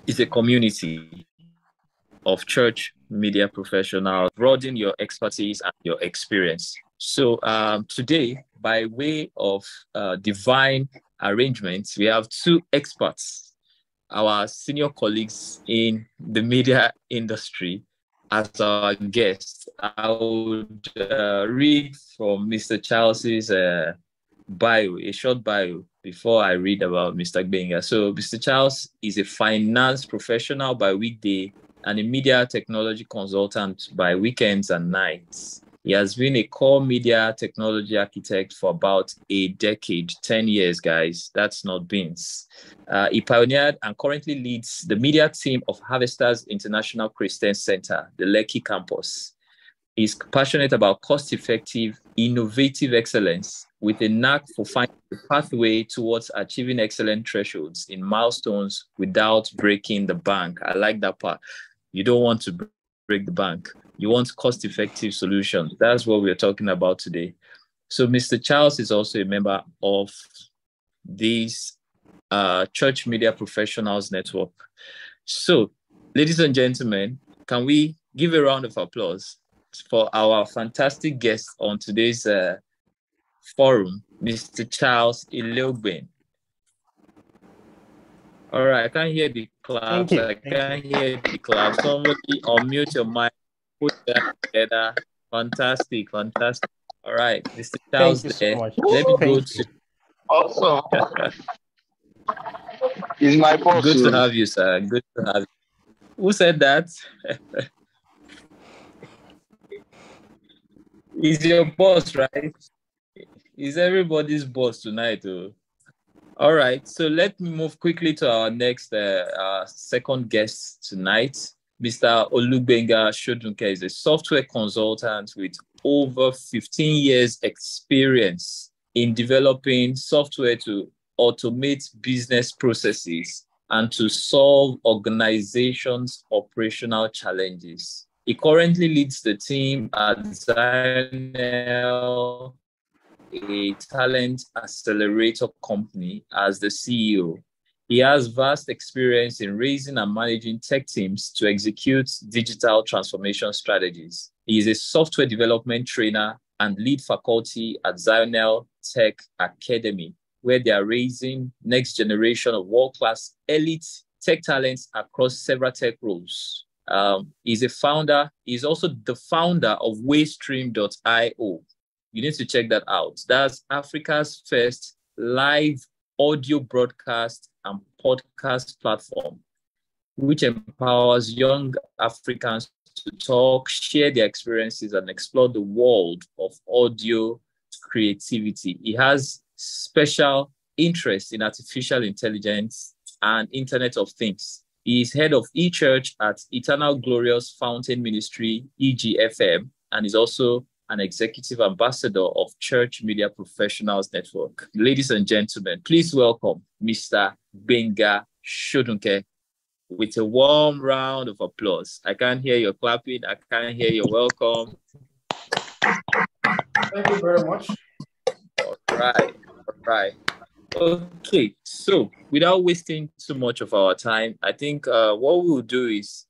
is a community of church media professionals, broaden your expertise and your experience. So today, by way of divine arrangements, we have two experts, our senior colleagues in the media industry, as our guests. I would read from Mr. Charles's bio, a short bio, before I read about Mr. Gbenga. So Mr. Charles is a finance professional by weekday and a media technology consultant by weekends and nights. He has been a core media technology architect for about a decade, 10 years, guys. That's not beans. He pioneered and currently leads the media team of Harvesters International Christian Center, the Lekki campus. He's passionate about cost-effective, innovative excellence with a knack for finding a pathway towards achieving excellent thresholds in milestones without breaking the bank. I like that part. You don't want to break the bank. You want cost-effective solutions. That's what we're talking about today. So Mr. Charles is also a member of this Church Media Professionals Network. So, ladies and gentlemen, can we give a round of applause for our fantastic guest on today's forum, Mr. Charles Ileogben. All right, I can't hear the claps. I can't hear the claps. Somebody unmute your mic, put that together. Fantastic, fantastic. All right, Mr. Charles, thank you so much. Let me go to. Awesome. It's my boss. Good to have you, sir. Good to have you. Who said that? He's your boss, right? He's everybody's boss tonight. Oh. All right, so let me move quickly to our next second guest tonight. Mr. Gbenga Sodunke is a software consultant with over 15 years experience in developing software to automate business processes and to solve organizations' operational challenges. He currently leads the team at Zionel, a talent accelerator company, as the CEO. He has vast experience in raising and managing tech teams to execute digital transformation strategies. He is a software development trainer and lead faculty at Zionel Tech Academy, where they are raising next generation of world-class elite tech talents across several tech roles. He's a founder. He's also the founder of Waystream.io. You need to check that out. That's Africa's first live audio broadcast and podcast platform, which empowers young Africans to talk, share their experiences, and explore the world of audio creativity. He has special interest in artificial intelligence and Internet of Things. He is head of eChurch at Eternal Glorious Fountain Ministry, EGFM, and is also an executive ambassador of Church Media Professionals Network. Ladies and gentlemen, please welcome Mr. Gbenga Sodunke with a warm round of applause. I can't hear your clapping. I can't hear your welcome. Thank you very much. All right. Okay, so without wasting too much of our time, I think what we'll do is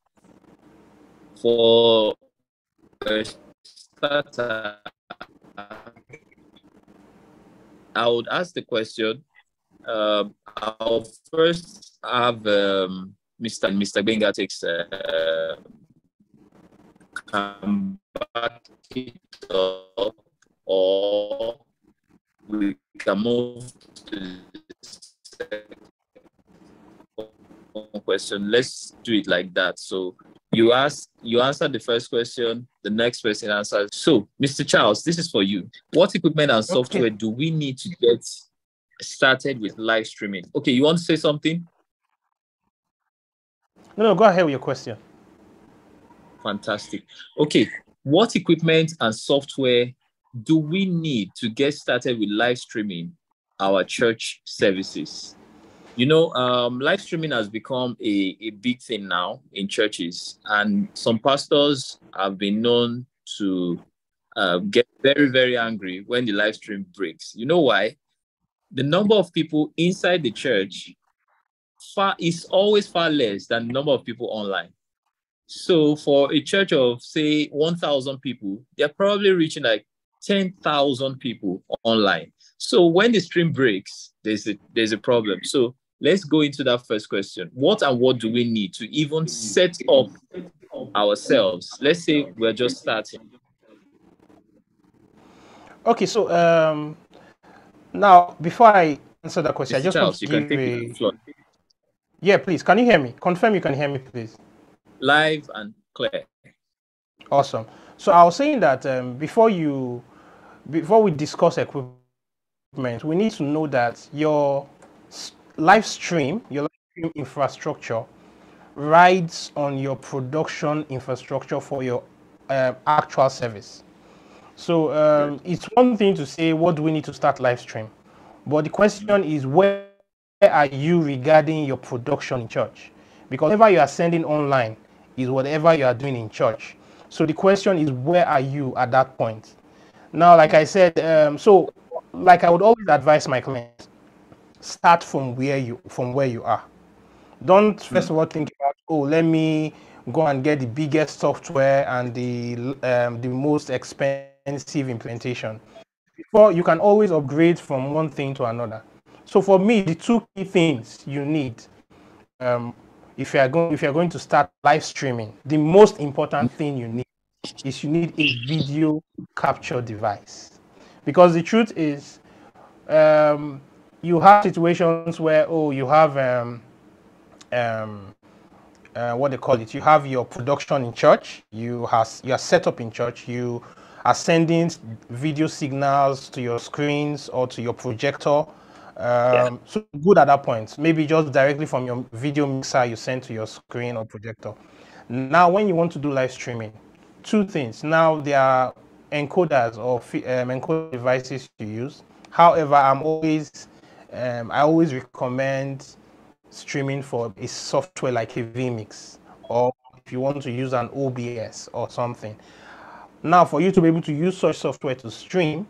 for starter, I would ask the question. I'll first have Mr. Gbenga takes come back it up, or we can move to the second question. Let's do it like that. So you answer the first question, the next person answers. So, Mr. Charles, this is for you. What equipment and software do we need to get started with live streaming? Okay, you want to say something? No, go ahead with your question. Fantastic. Okay, what equipment and software do we need to get started with live streaming our church services? You know, live streaming has become a big thing now in churches, and some pastors have been known to get very, very angry when the live stream breaks. You know why? The number of people inside the church always far less than the number of people online. So for a church of say 1,000 people, they're probably reaching like 10,000 people online. So when the stream breaks, there's a problem. So let's go into that first question. What do we need to even set up ourselves? Let's say we're just starting. Okay, so now before I answer that question, I Mr. just want Charles, to you can give take the a floor. yeah, please. Can you hear me? Confirm you can hear me, please. Live and clear. Awesome. So I was saying that before we discuss equipment, we need to know that your live stream infrastructure rides on your production infrastructure for your actual service. So it's one thing to say, what do we need to start live stream? But the question is, where are you regarding your production in church? Because whatever you are sending online is whatever you are doing in church. So the question is, where are you at that point? Now, like I said, like I would always advise my clients, start from where you are. Don't first of all think about, oh, let me go and get the biggest software and the most expensive implementation. Before, you can always upgrade from one thing to another. So for me, the two key things you need, if you are going to start live streaming, the most important thing you need is you need a video capture device, because the truth is, you have situations where, oh, you have what they call it, you have your production in church, you are set up in church, you are sending video signals to your screens or to your projector. So good at that point, maybe just directly from your video mixer you send to your screen or projector. Now when you want to do live streaming, two things. Now there are encoders or encoder devices to use. However, I always recommend streaming for a software like a vMix, or if you want to use an OBS or something. Now, for you to be able to use such software to stream,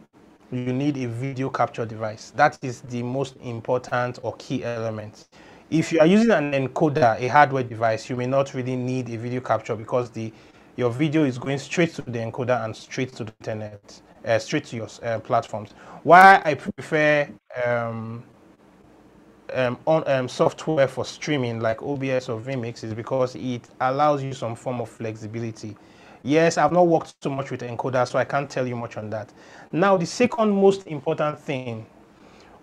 you need a video capture device. That is the most important or key element. If you are using an encoder, a hardware device, you may not really need a video capture, because your video is going straight to the encoder and straight to the internet, straight to your platforms. Why I prefer software for streaming like OBS or vMix is because it allows you some form of flexibility. Yes, I've not worked so much with encoders, so I can't tell you much on that. Now, the second most important thing,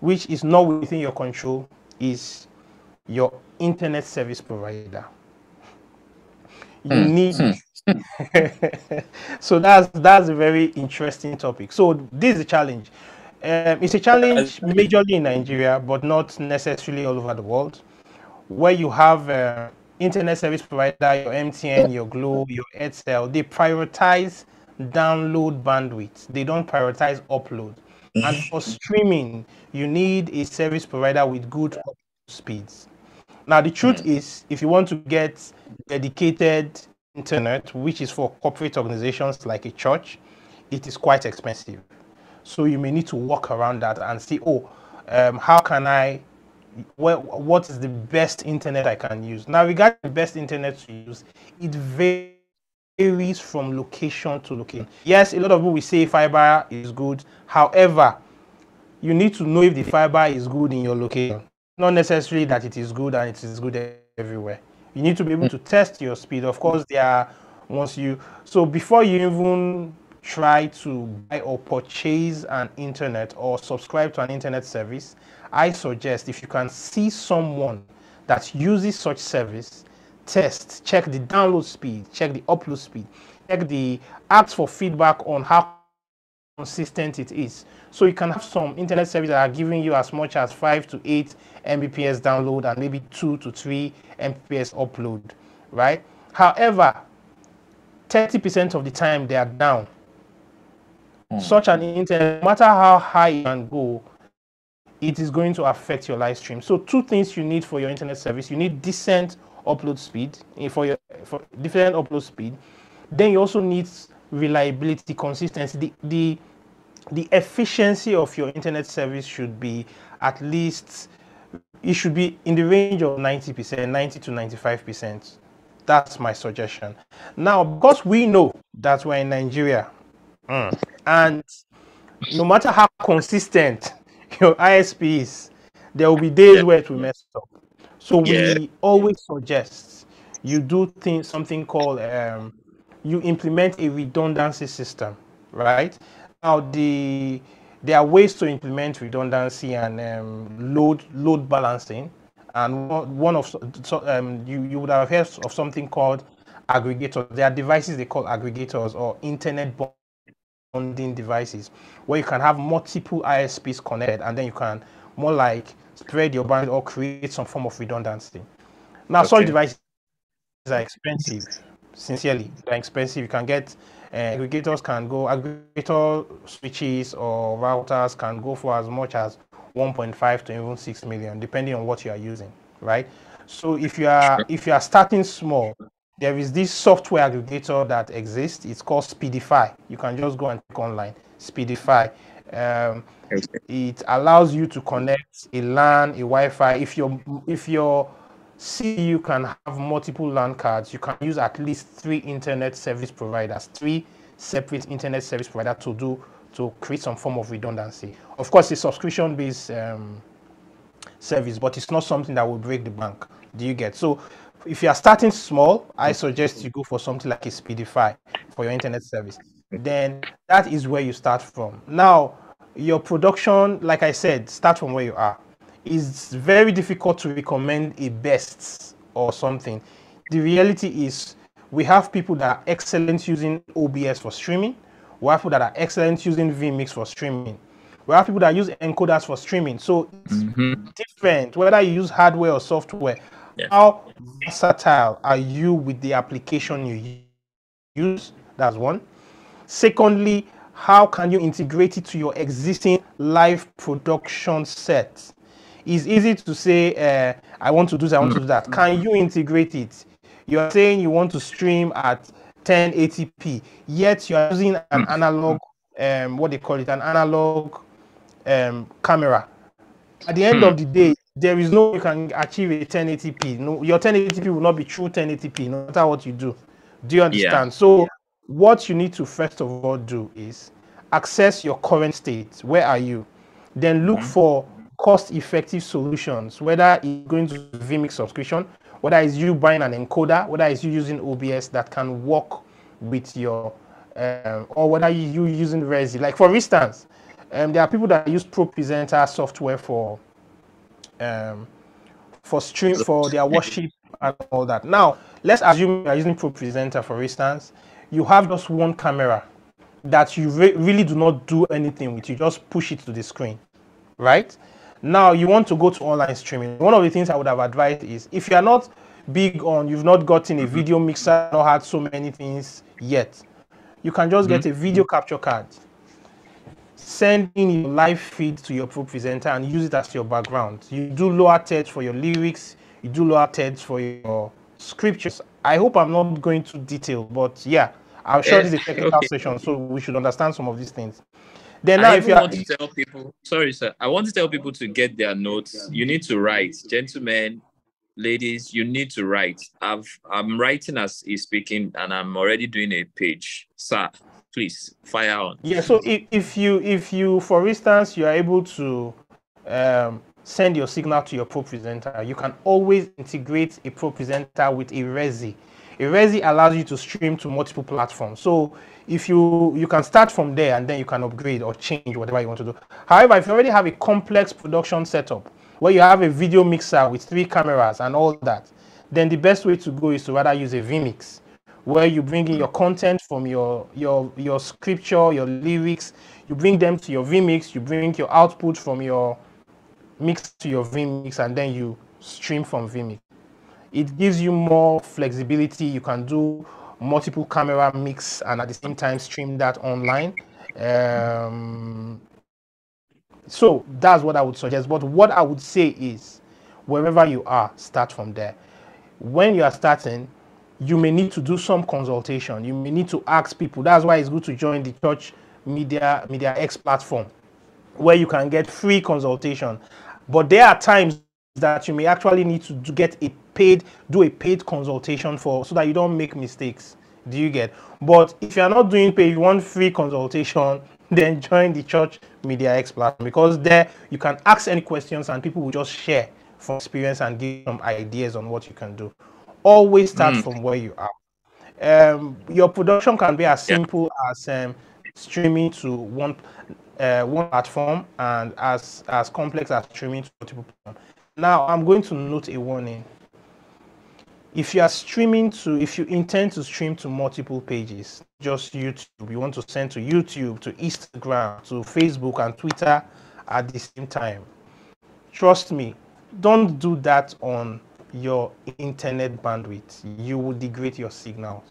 which is not within your control, is your internet service provider. You need so that's a very interesting topic. So this is a challenge. It's a challenge majorly in Nigeria, but not necessarily all over the world, where you have internet service provider, your MTN, your Glo, your Airtel. They prioritize download bandwidth. They don't prioritize upload. And for streaming, you need a service provider with good upload speeds. Now, the truth is, if you want to get dedicated internet, which is for corporate organizations like a church, it is quite expensive. So you may need to work around that and see, how can what is the best internet I can use? Now, regarding the best internet to use, it varies from location to location. Yes, a lot of people will say fiber is good. However, you need to know if the fiber is good in your location. Not necessarily that it is good and it is good everywhere. You need to be able to test your speed. Of course, so before you even try to buy or purchase an internet or subscribe to an internet service, I suggest, if you can see someone that uses such service, check the download speed, check the upload speed, ask for feedback on how consistent it is. So you can have some internet services that are giving you as much as 5 to 8 Mbps download and maybe 2 to 3 Mbps upload, right? However, 30% of the time they are down. Such an internet, no matter how high you can go, it is going to affect your live stream. So two things you need for your internet service: you need decent upload speed for different upload speed. Then you also need reliability, consistency. The efficiency of your internet service should be at least it should be in the range of 90%, 90 to 95%. That's my suggestion. Now, because we know that we're in Nigeria, and no matter how consistent your ISP is, there will be days where it will mess up. So we always suggest you do something called you implement a redundancy system, right? Now there are ways to implement redundancy and load balancing, and one of you would have heard of something called aggregators. There are devices they call aggregators or internet bonding devices, where you can have multiple ISPs connected, and then you can more like spread your bandwidth or create some form of redundancy. Now, such devices are expensive. Sincerely, they're expensive. You can get aggregators can go aggregator switches or routers can go for as much as 1.5 to even 6 million, depending on what you are using, right? So if you are starting small, there is this software aggregator that exists. It's called Speedify. You can just go and click online. Speedify. It allows you to connect a LAN, a Wi-Fi. If your CPU can have multiple LAN cards, you can use at least 3 internet service providers, 3 separate internet service providers to create some form of redundancy. Of course, it's subscription-based service, but it's not something that will break the bank. Do you get? So if you are starting small, I suggest you go for something like a Speedify for your internet service. Then that is where you start from. Now, your production, like I said, start from where you are. It's very difficult to recommend a best or something. The reality is we have people that are excellent using OBS for streaming. We have people that are excellent using vMix for streaming. We have people that use encoders for streaming. So it's different whether you use hardware or software. How versatile are you with the application you use? That's one. Secondly, how can you integrate it to your existing live production set? It's easy to say, I want to do this, I want to do that. Can you integrate it? You're saying you want to stream at 1080p, yet you're using an analog, what they call it, an analog camera. At the end of the day, there is no way you can achieve a 1080p. No, your 1080p will not be true 1080p, no matter what you do. Do you understand? So what you need to first of all do is assess your current state. Where are you? Then look for cost-effective solutions, whether it's going to vMix subscription, whether it's you buying an encoder, whether it's you using OBS that can work with your, or whether you using Resi. Like for instance, there are people that use ProPresenter software for stream for their worship and all that. Now, let's assume you are using ProPresenter, for instance. You have just one camera that you really do not do anything with. You just push it to the screen, right? Now, you want to go to online streaming. One of the things I would have advised is if you are not big on, you've not gotten a video mixer, not had so many things yet, you can just get a video capture card. Send in your live feed to your ProPresenter and use it as your background. You do lower text for your lyrics, you do lower text for your scriptures. I hope I'm not going too detailed, but yeah, I'm sure this is a technical session, so we should understand some of these things. Then now, if you want to tell people, sorry, sir, I want to tell people to get their notes. You need to write, gentlemen, ladies. You need to write. I'm writing as he's speaking, and I'm already doing a page, sir. Please fire on. Yeah. So if you, for instance, you are able to send your signal to your ProPresenter, you can always integrate a ProPresenter with a Resi. A Resi allows you to stream to multiple platforms. So if you can start from there and then you can upgrade or change whatever you want to do. However, if you already have a complex production setup where you have a video mixer with 3 cameras and all that, then the best way to go is to rather use a vMix, where you bring in your content from your scripture, your lyrics, you bring them to your vMix, you bring your output from your mix to your vMix, and then you stream from vMix. It gives you more flexibility. You can do multiple camera mix and at the same time stream that online. So that's what I would suggest. But what I would say is, wherever you are, start from there. When you are starting, you may need to do some consultation. You may need to ask people. That's why it's good to join the Church Media X platform, where you can get free consultation. But there are times that you may actually need to do a paid consultation for, so that you don't make mistakes. Do you get? But if you're not doing paid, you want free consultation, then join the Church Media X platform, because there you can ask any questions and people will just share from experience and give some ideas on what you can do. Always start from where you are. Your production can be as simple as streaming to one platform, and as complex as streaming to multiple platforms. Now, I'm going to note a warning. If you intend to stream to multiple pages, just YouTube, you want to send to YouTube, to Instagram, to Facebook and Twitter at the same time, trust me, don't do that on your internet bandwidth. You will degrade your signals.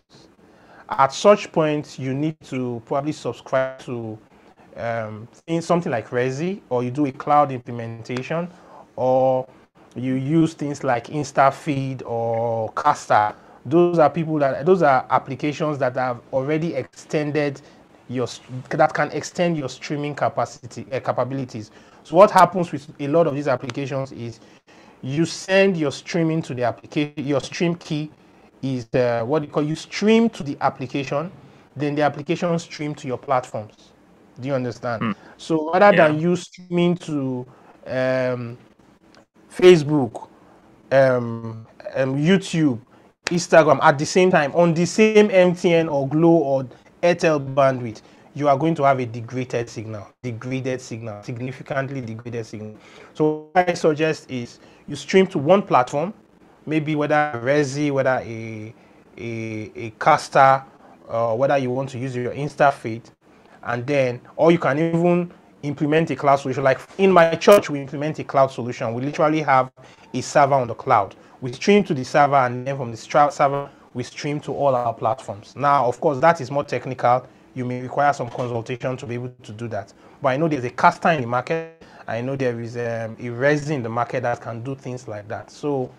At such point, you need to probably subscribe to something like Resi, or you do a cloud implementation, or you use things like InstaFeed or Caster. Those are applications that have already that can extend your streaming capabilities. So what happens with a lot of these applications is you send your streaming to the application. Your stream key is you stream to the application, then the application stream to your platforms. Do you understand? So rather than you streaming to Facebook, YouTube, Instagram at the same time on the same MTN or Glo or Airtel bandwidth, you are going to have a significantly degraded signal. So what I suggest is you stream to one platform, maybe whether Resi, whether a Caster, whether you want to use your InstaFeed, and then, or you can even implement a cloud solution. Like in my church, we implement a cloud solution. We literally have a server on the cloud. We stream to the server, and then from the server, we stream to all our platforms. Now, of course, that is more technical. You may require some consultation to be able to do that. But I know there's a Caster in the market. I know there is a Resi in the market that can do things like that. So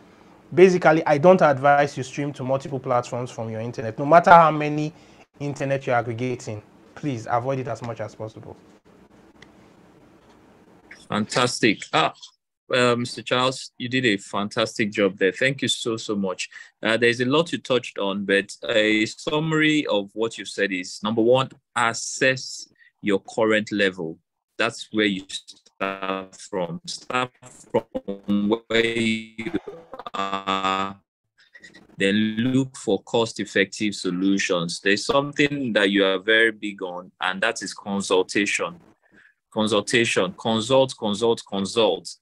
basically, I don't advise you stream to multiple platforms from your internet. No matter how many internet you're aggregating, please avoid it as much as possible. Fantastic. Mr. Charles, you did a fantastic job there. Thank you so much. There's a lot you touched on, but a summary of what you said is, number one, assess your current level. That's where you start from. Start from where you are, then look for cost-effective solutions. There's something that you are very big on, and that is consultation. Consult.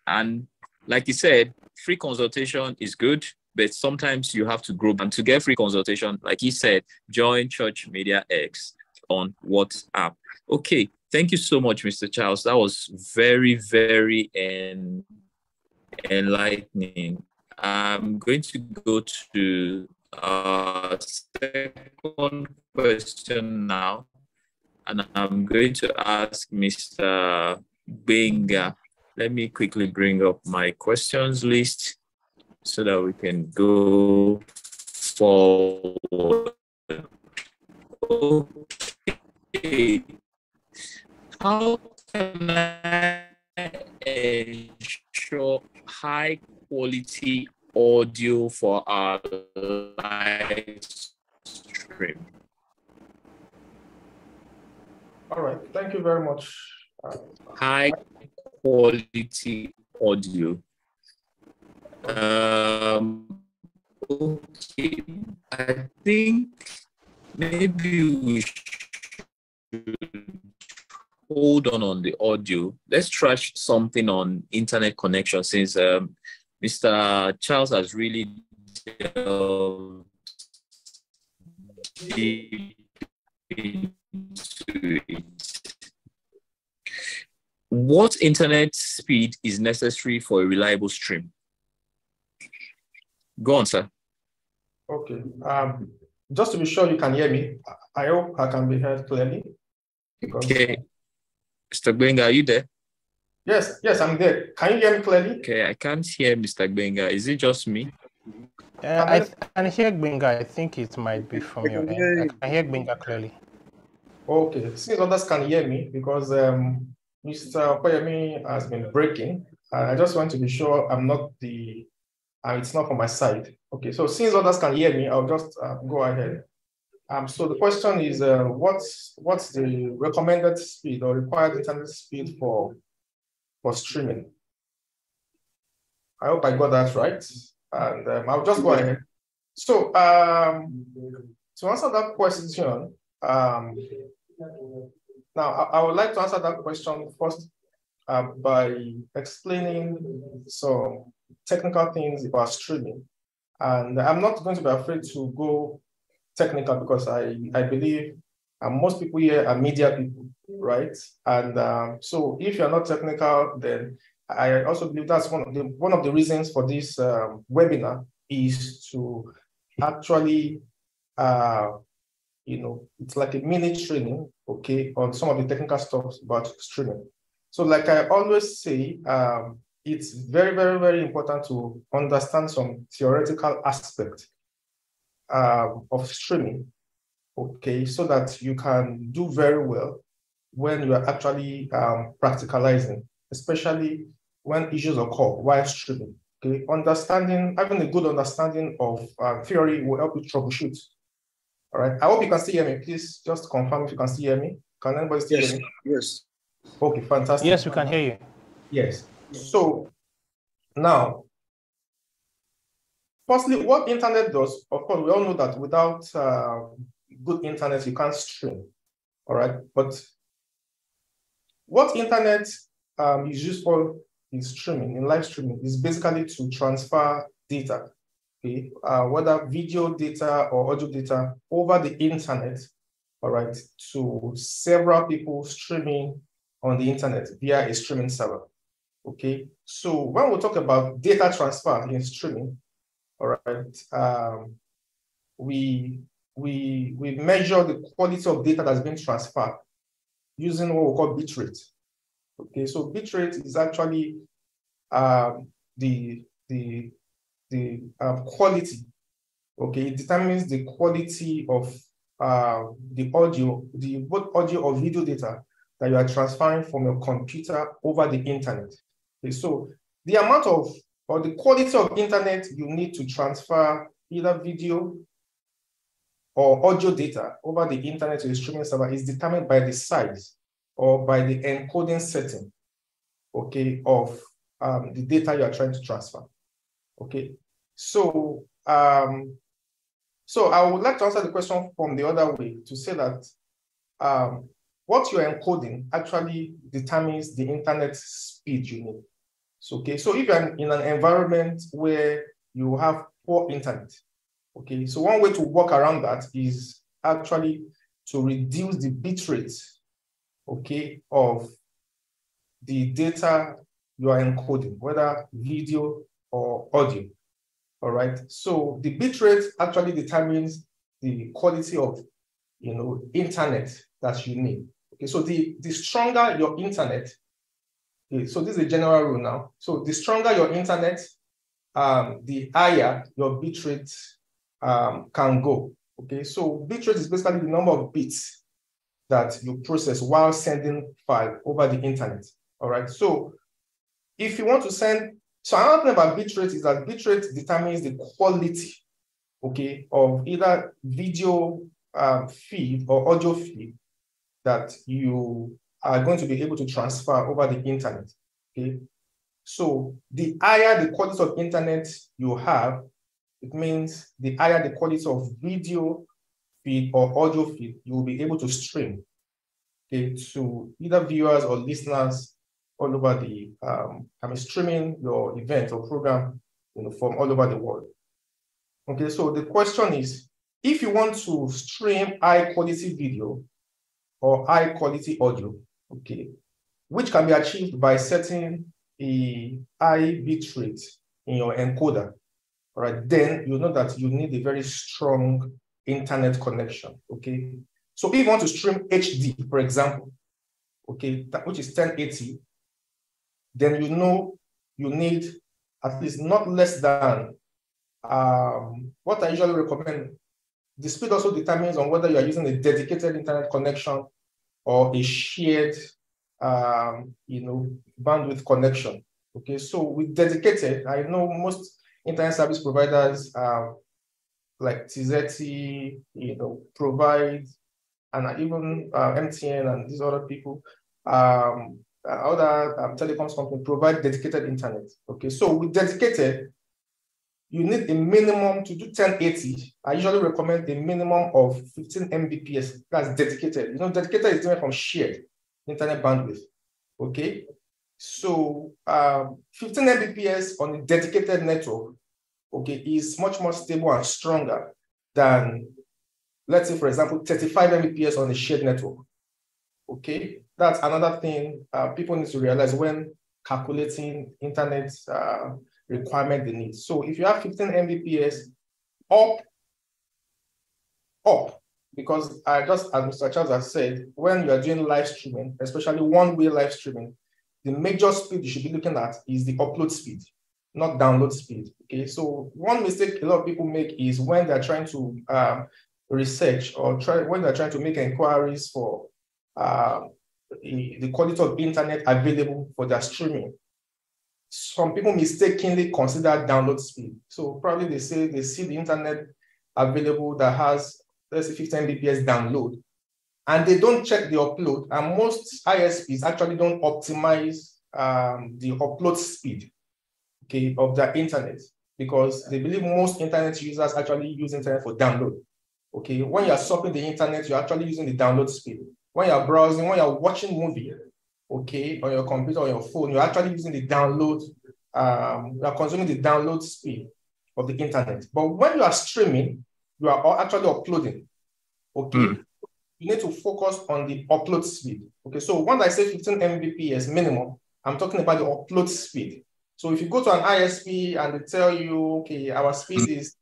And like you said, free consultation is good, but sometimes you have to grow. And to get free consultation, like he said, join Church Media X on WhatsApp. Okay, thank you so much, Mr. Charles. That was very, very enlightening. I'm going to go to our second question now. And I'm going to ask Mr. Gbenga. Let me quickly bring up my questions list so that we can go forward. Okay. How can I ensure high quality audio for our live stream? All right, thank you very much. High quality audio. Okay, I think maybe we should hold on the audio. Let's try something on internet connection, since Mr. Charles has really delved deep into it. What internet speed is necessary for a reliable stream? Go on, sir. Okay. Just to be sure you can hear me, I hope I can be heard clearly. Okay. Mr. Gbenga, are you there? Yes, I'm there. Can you hear me clearly? Okay, I can't hear Mr. Gbenga. Is it just me? I can hear Gbenga. I think it might be from your end. I can hear Gbenga clearly. Okay, since others can hear me, because Mr. Opeyemi has been breaking, I just want to be sure I'm not the, it's not from my side. Okay, so since others can hear me, I'll just go ahead. So the question is, what's the recommended speed or required internet speed for streaming? I hope I got that right. And I'll just go ahead. So to answer that question, now I would like to answer that question first by explaining some technical things about streaming. And I'm not going to be afraid to go technical because I believe most people here are media people, right? And so if you're not technical, then I also believe that's one of the reasons for this webinar is to actually, it's like a mini training, okay, on some of the technical stuff about streaming. So like I always say, it's very, very, very important to understand some theoretical aspect of streaming, okay, so that you can do very well when you are actually practicalizing, especially when issues occur while streaming. Okay, having a good understanding of theory will help you troubleshoot. All right, I hope you can still hear me. Please just confirm if you can still hear me. Can anybody still hear me? Yes. Okay, fantastic. Yes, we can hear you. Yes. So now, firstly, what internet does, of course, we all know that without good internet, you can't stream. All right, but what internet is used for in streaming, in live streaming, is basically to transfer data, okay, whether video data or audio data over the internet, all right, to several people streaming on the internet via a streaming server, okay? So when we talk about data transfer in streaming, all right, we measure the quality of data that's been transferred using what we call bitrate. Okay, so bitrate is actually the quality. Okay, it determines the quality of the audio, both audio or video data that you are transferring from your computer over the internet. Okay, so the amount of or the quality of internet you need to transfer either video or audio data over the internet to the streaming server is determined by the size or by the encoding setting, okay, of the data you are trying to transfer. Okay, so so I would like to answer the question from the other way to say that what you're encoding actually determines the internet speed you need. So, okay, so if you're in an environment where you have poor internet, okay, so one way to work around that is actually to reduce the bit rate, okay, of the data you are encoding, whether video or audio. All right. So the bit rate actually determines the quality of internet that you need. Okay. So the stronger your internet, okay, so this is a general rule now. So the stronger your internet, the higher your bit rate can go. Okay. So bit rate is basically the number of bits that you process while sending file over the internet. All right. So if you want to send, so another thing about bitrate is that bitrate determines the quality, okay, of either video feed or audio feed that you are going to be able to transfer over the internet, okay? So the higher the quality of internet you have, it means the higher the quality of video feed or audio feed you will be able to stream, okay, to either viewers or listeners all over the, streaming your event or program, from all over the world. Okay, so the question is, if you want to stream high quality video or high quality audio, okay, which can be achieved by setting a high bit rate in your encoder, all right, then you know that you need a very strong internet connection, okay? So if you want to stream HD, for example, okay, which is 1080, then you need at least not less than what I usually recommend. The speed also determines on whether you are using a dedicated internet connection or a shared bandwidth connection. Okay, so with dedicated, I know most internet service providers like TZT, provide, and even MTN and these other people, other telecoms companies provide dedicated internet. Okay, so with dedicated, you need a minimum to do 1080. I usually recommend a minimum of 15 Mbps. That's dedicated. Dedicated is different from shared internet bandwidth. Okay, so 15 Mbps on a dedicated network, okay, is much more stable and stronger than, let's say, for example, 35 Mbps on a shared network. Okay, that's another thing people need to realize when calculating internet requirement they need. So if you have 15 Mbps up, because just as Mr. Charles has said, when you are doing live streaming, especially one-way live streaming, the major speed you should be looking at is the upload speed, not download speed. Okay, so one mistake a lot of people make is when they're trying to research or when they're trying to make inquiries for the quality of internet available for their streaming. Some people mistakenly consider download speed. So probably they see the internet available that has, let's say, 15 Mbps download, and they don't check the upload. And most ISPs actually don't optimize the upload speed, okay, of their internet, because they believe most internet users actually use internet for download. Okay, when you're surfing the internet, you're actually using the download speed. When you're browsing, when you're watching movie, okay, on your computer or your phone, you're actually using the download, you're consuming the download speed of the internet. But when you are streaming, you are actually uploading, okay? You need to focus on the upload speed, okay? So when I say 15 Mbps minimum, I'm talking about the upload speed. So if you go to an ISP and they tell you, okay, our speed is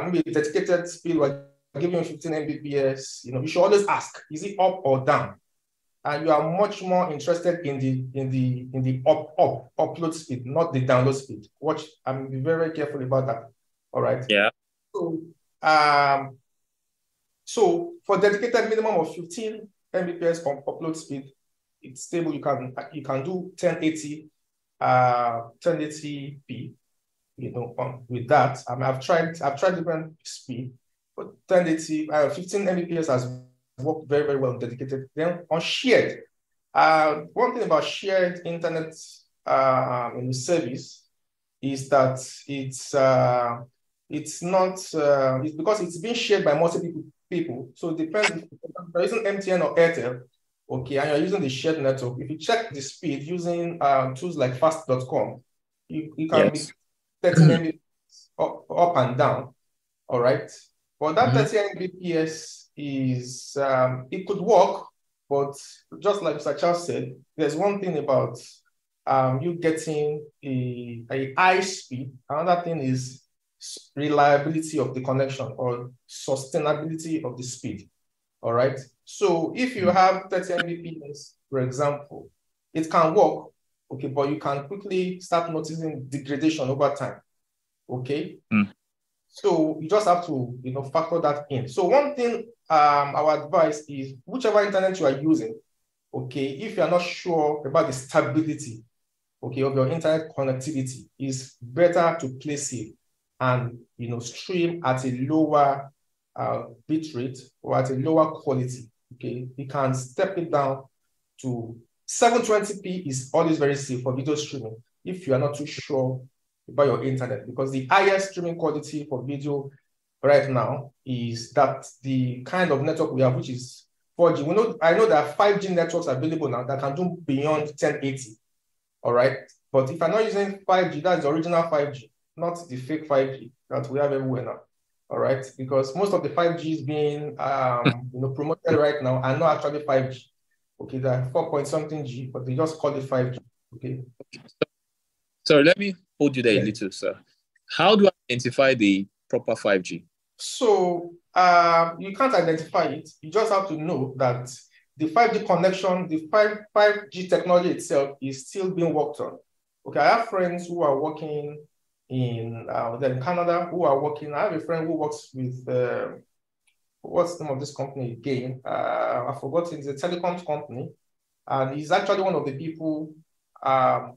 maybe dedicated speed, we're giving you 15 Mbps, you should always ask, is it up or down? And you are much more interested in the upload speed, not the download speed. Watch, I'm be very careful about that. All right. Yeah. So for dedicated minimum of 15 Mbps on upload speed, it's stable. You can do 1080, 1080p. With that, I've tried different speed, but 1080, 15 Mbps has worked very, very well on dedicated. Then on shared, one thing about shared internet in the service is that it's because it's being shared by multiple people. So it depends if you're using MTN or Airtel, okay, and you're using the shared network. If you check the speed using tools like fast.com, you can be 30 Mbps up and down. All right. But that 30 Mbps is, it could work, but just like Mr. Charles said, there's one thing about you getting a high speed. Another thing is reliability of the connection or sustainability of the speed. All right. So if you have 30 Mbps, for example, it can work, okay, but you can quickly start noticing degradation over time. Okay. So you just have to, factor that in. So one thing, our advice is whichever internet you are using, okay, if you are not sure about the stability, okay, of your internet connectivity, is better to play safe and, stream at a lower bit rate or at a lower quality. Okay, you can step it down to 720p is always very safe for video streaming if you are not too sure about your internet, because the highest streaming quality for video right now is that the kind of network we have, which is 4G. I know there are 5G networks available now that can do beyond 1080. All right. But if I'm not using 5G, that's the original 5G, not the fake 5G that we have everywhere now. All right. Because most of the 5Gs being promoted right now are not actually 5G. Okay, they're 4 point something G, but they just call it 5G. Okay. So let me hold you there a little, sir. How do I identify the proper 5G? So you can't identify it. You just have to know that the 5G connection, the 5G technology itself is still being worked on. Okay, I have friends who are working in Canada who are working. I have a friend who works with, what's the name of this company again? I forgot, it's a telecoms company. And he's actually one of the people that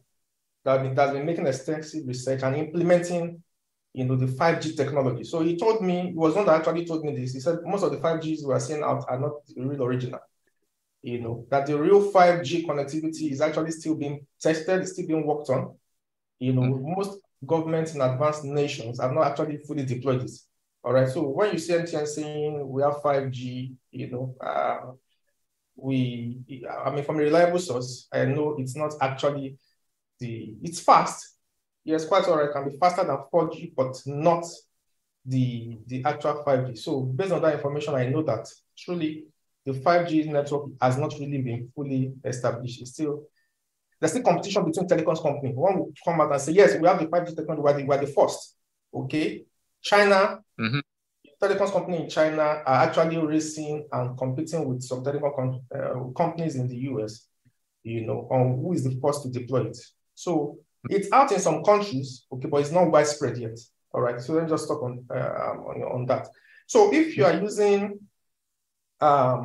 that's been making extensive research and implementing, the 5G technology. So he told me, he was one that actually told me this. He said most of the 5Gs we are seeing out are not the real original. That the real 5G connectivity is actually still being tested, it's still being worked on. Most governments in advanced nations have not actually fully deployed this. All right. So when you see MTN saying we have 5G, from a reliable source, I know it's not actually it's fast. Yes, quite all right, can be faster than 4G, but not the actual 5G. So based on that information, I know that truly the 5G network has not really been fully established. There's still competition between telecoms companies. One will come out and say, yes, we have the 5G technology, we're the first. Okay. China, telecoms company in China are actually racing and competing with some telecom companies in the US, on who is the first to deploy it. So it's out in some countries, okay, but it's not widespread yet. All right, so let me just talk on that. So if you are using a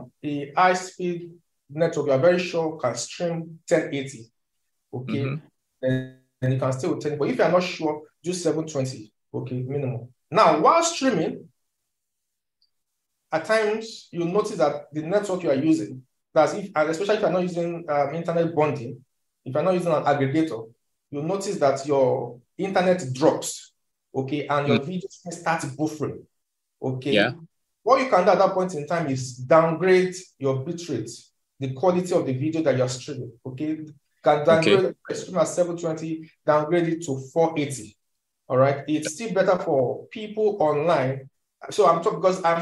high-speed network, you are very sure can stream 1080, okay, then you can stay with 10. But if you are not sure, do 720, okay, minimum. Now, while streaming, at times you notice that the network you are using, and especially if you're not using internet bonding, if you're not using an aggregator, you'll notice that your internet drops, okay, and your video starts buffering, okay. Yeah. What you can do at that point in time is downgrade your bitrate, the quality of the video that you're streaming, okay. You can downgrade stream at 720, downgrade it to 480, all right. It's still better for people online. So I'm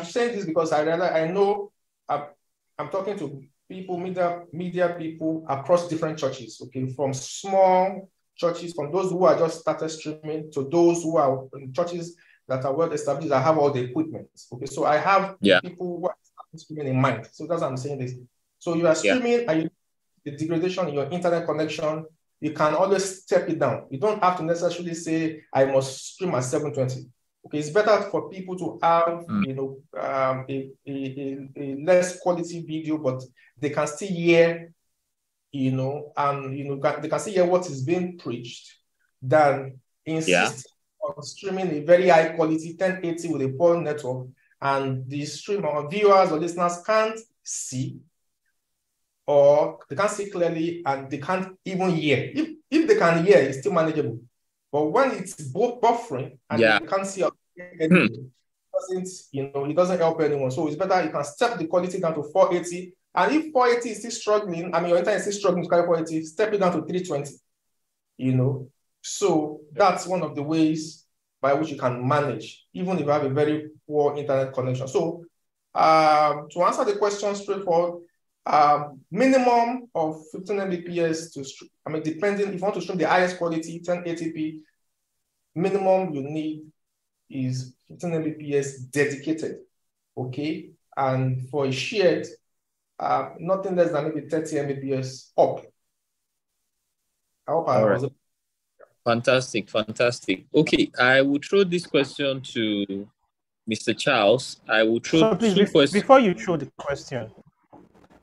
saying this because I know I'm talking to people, media people across different churches, okay, from small churches, from those who are just started streaming to those who are in churches that are well established, that have all the equipment. Okay, so I have people who are streaming in mind. So that's why I'm saying this. So you are streaming and the degradation in your internet connection, you can always step it down. You don't have to necessarily say, I must stream at 720. Okay, it's better for people to have, a less quality video, but they can still hear, they can still hear what is being preached, than insist on streaming a very high quality 1080 with a poor network, and the streamer viewers or listeners can't see, or they can't see clearly, and they can't even hear. If they can hear, it's still manageable. But when it's both buffering and you can't see anything, it doesn't help anyone. So it's better you can step the quality down to 480. And if 480 is still struggling, your internet is still struggling to carry 480, step it down to 320. So that's one of the ways by which you can manage, even if you have a very poor internet connection. So to answer the question straightforward, minimum of 15 Mbps to stream. Depending, if you want to stream the highest quality 1080p, minimum you need is 15 Mbps dedicated, okay? And for a shared, nothing less than maybe 30 Mbps up. I hope I was. Fantastic. Okay, I will throw this question to Mr. Charles. I will throw two questions. Before you throw the question,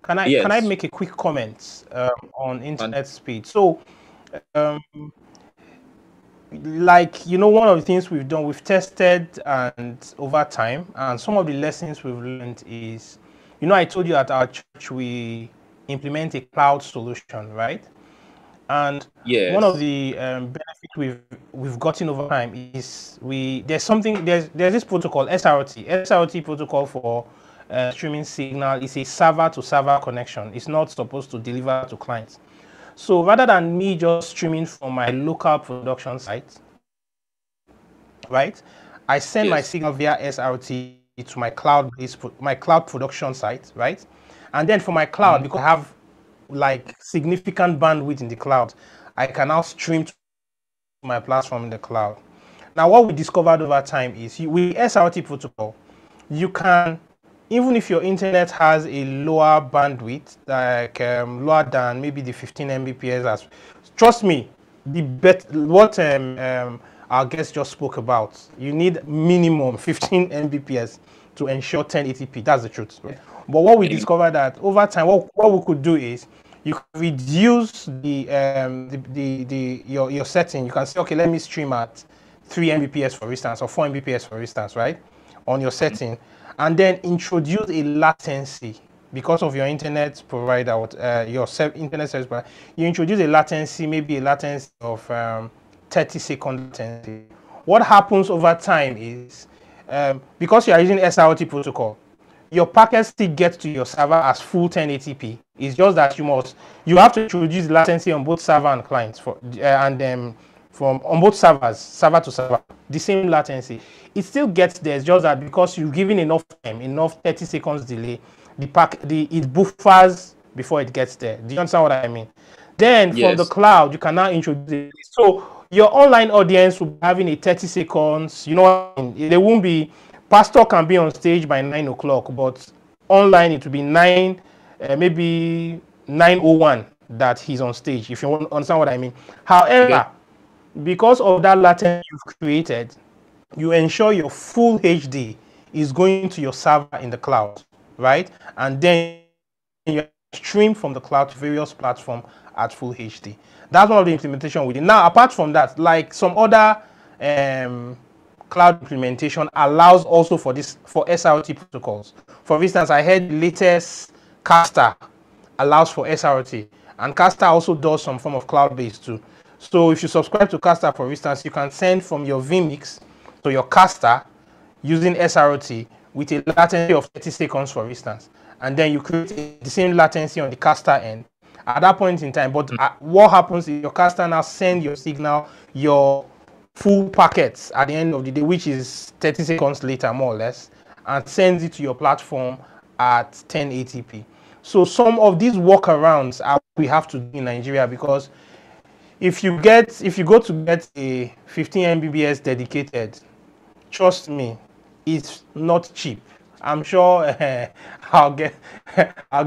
can I make a quick comment on internet speed? So, one of the things we've done, we've tested and over time, and some of the lessons we've learned is, I told you at our church we implement a cloud solution, right? And one of the benefits we've gotten over time is there's this protocol, SRT protocol for streaming signal. Is a server to server connection. It's not supposed to deliver to clients. So rather than me just streaming from my local production site, right, I send my signal via SRT to my cloud production site, right? And then for my cloud, because I have significant bandwidth in the cloud, I can now stream to my platform in the cloud. Now, what we discovered over time is with SRT protocol, you can, even if your internet has a lower bandwidth, lower than maybe the 15 Mbps, trust me, what our guest just spoke about, you need minimum 15 Mbps to ensure 1080p. That's the truth. Right? But what we discovered that over time, what we could do is you can reduce your setting. You can say, okay, let me stream at 3 Mbps for instance, or 4 Mbps for instance, right? On your setting, and then introduce a latency because of your internet provider, your internet service provider. You introduce a latency, maybe a latency of 30-second latency. What happens over time is, because you are using SRT protocol, your packets still get to your server as full 1080p. It's just that you have to introduce latency on both server and clients from on both servers, server to server, the same latency. It still gets there. It's just that because you've given enough time, enough 30 seconds delay, it buffers before it gets there. Do you understand what I mean? Then from the cloud, you can now introduce it. So your online audience will be having a 30 seconds. You know what I mean? There won't be. Pastor can be on stage by 9 o'clock, but online it will be maybe 9:01 that he's on stage, if you understand what I mean. However, because of that latency you've created, you ensure your full HD is going to your server in the cloud, right? And then you stream from the cloud to various platforms at full HD. That's one of the implementation we did. Now, apart from that, like some other cloud implementation allows also for SRT protocols. For instance, I heard latest Caster allows for SRT, and Caster also does some form of cloud-based too. So if you subscribe to Caster, for instance, you can send from your vMix to your Caster using SRT with a latency of 30 seconds, for instance, and then you create the same latency on the Caster end at that point in time. But what happens is your Caster now send your signal, your full packets at the end of the day, which is 30 seconds later, more or less, and sends it to your platform at 1080p. So some of these workarounds we have to do in Nigeria, because if you go to get a 15 Mbps dedicated, trust me, it's not cheap. I'm sure I'll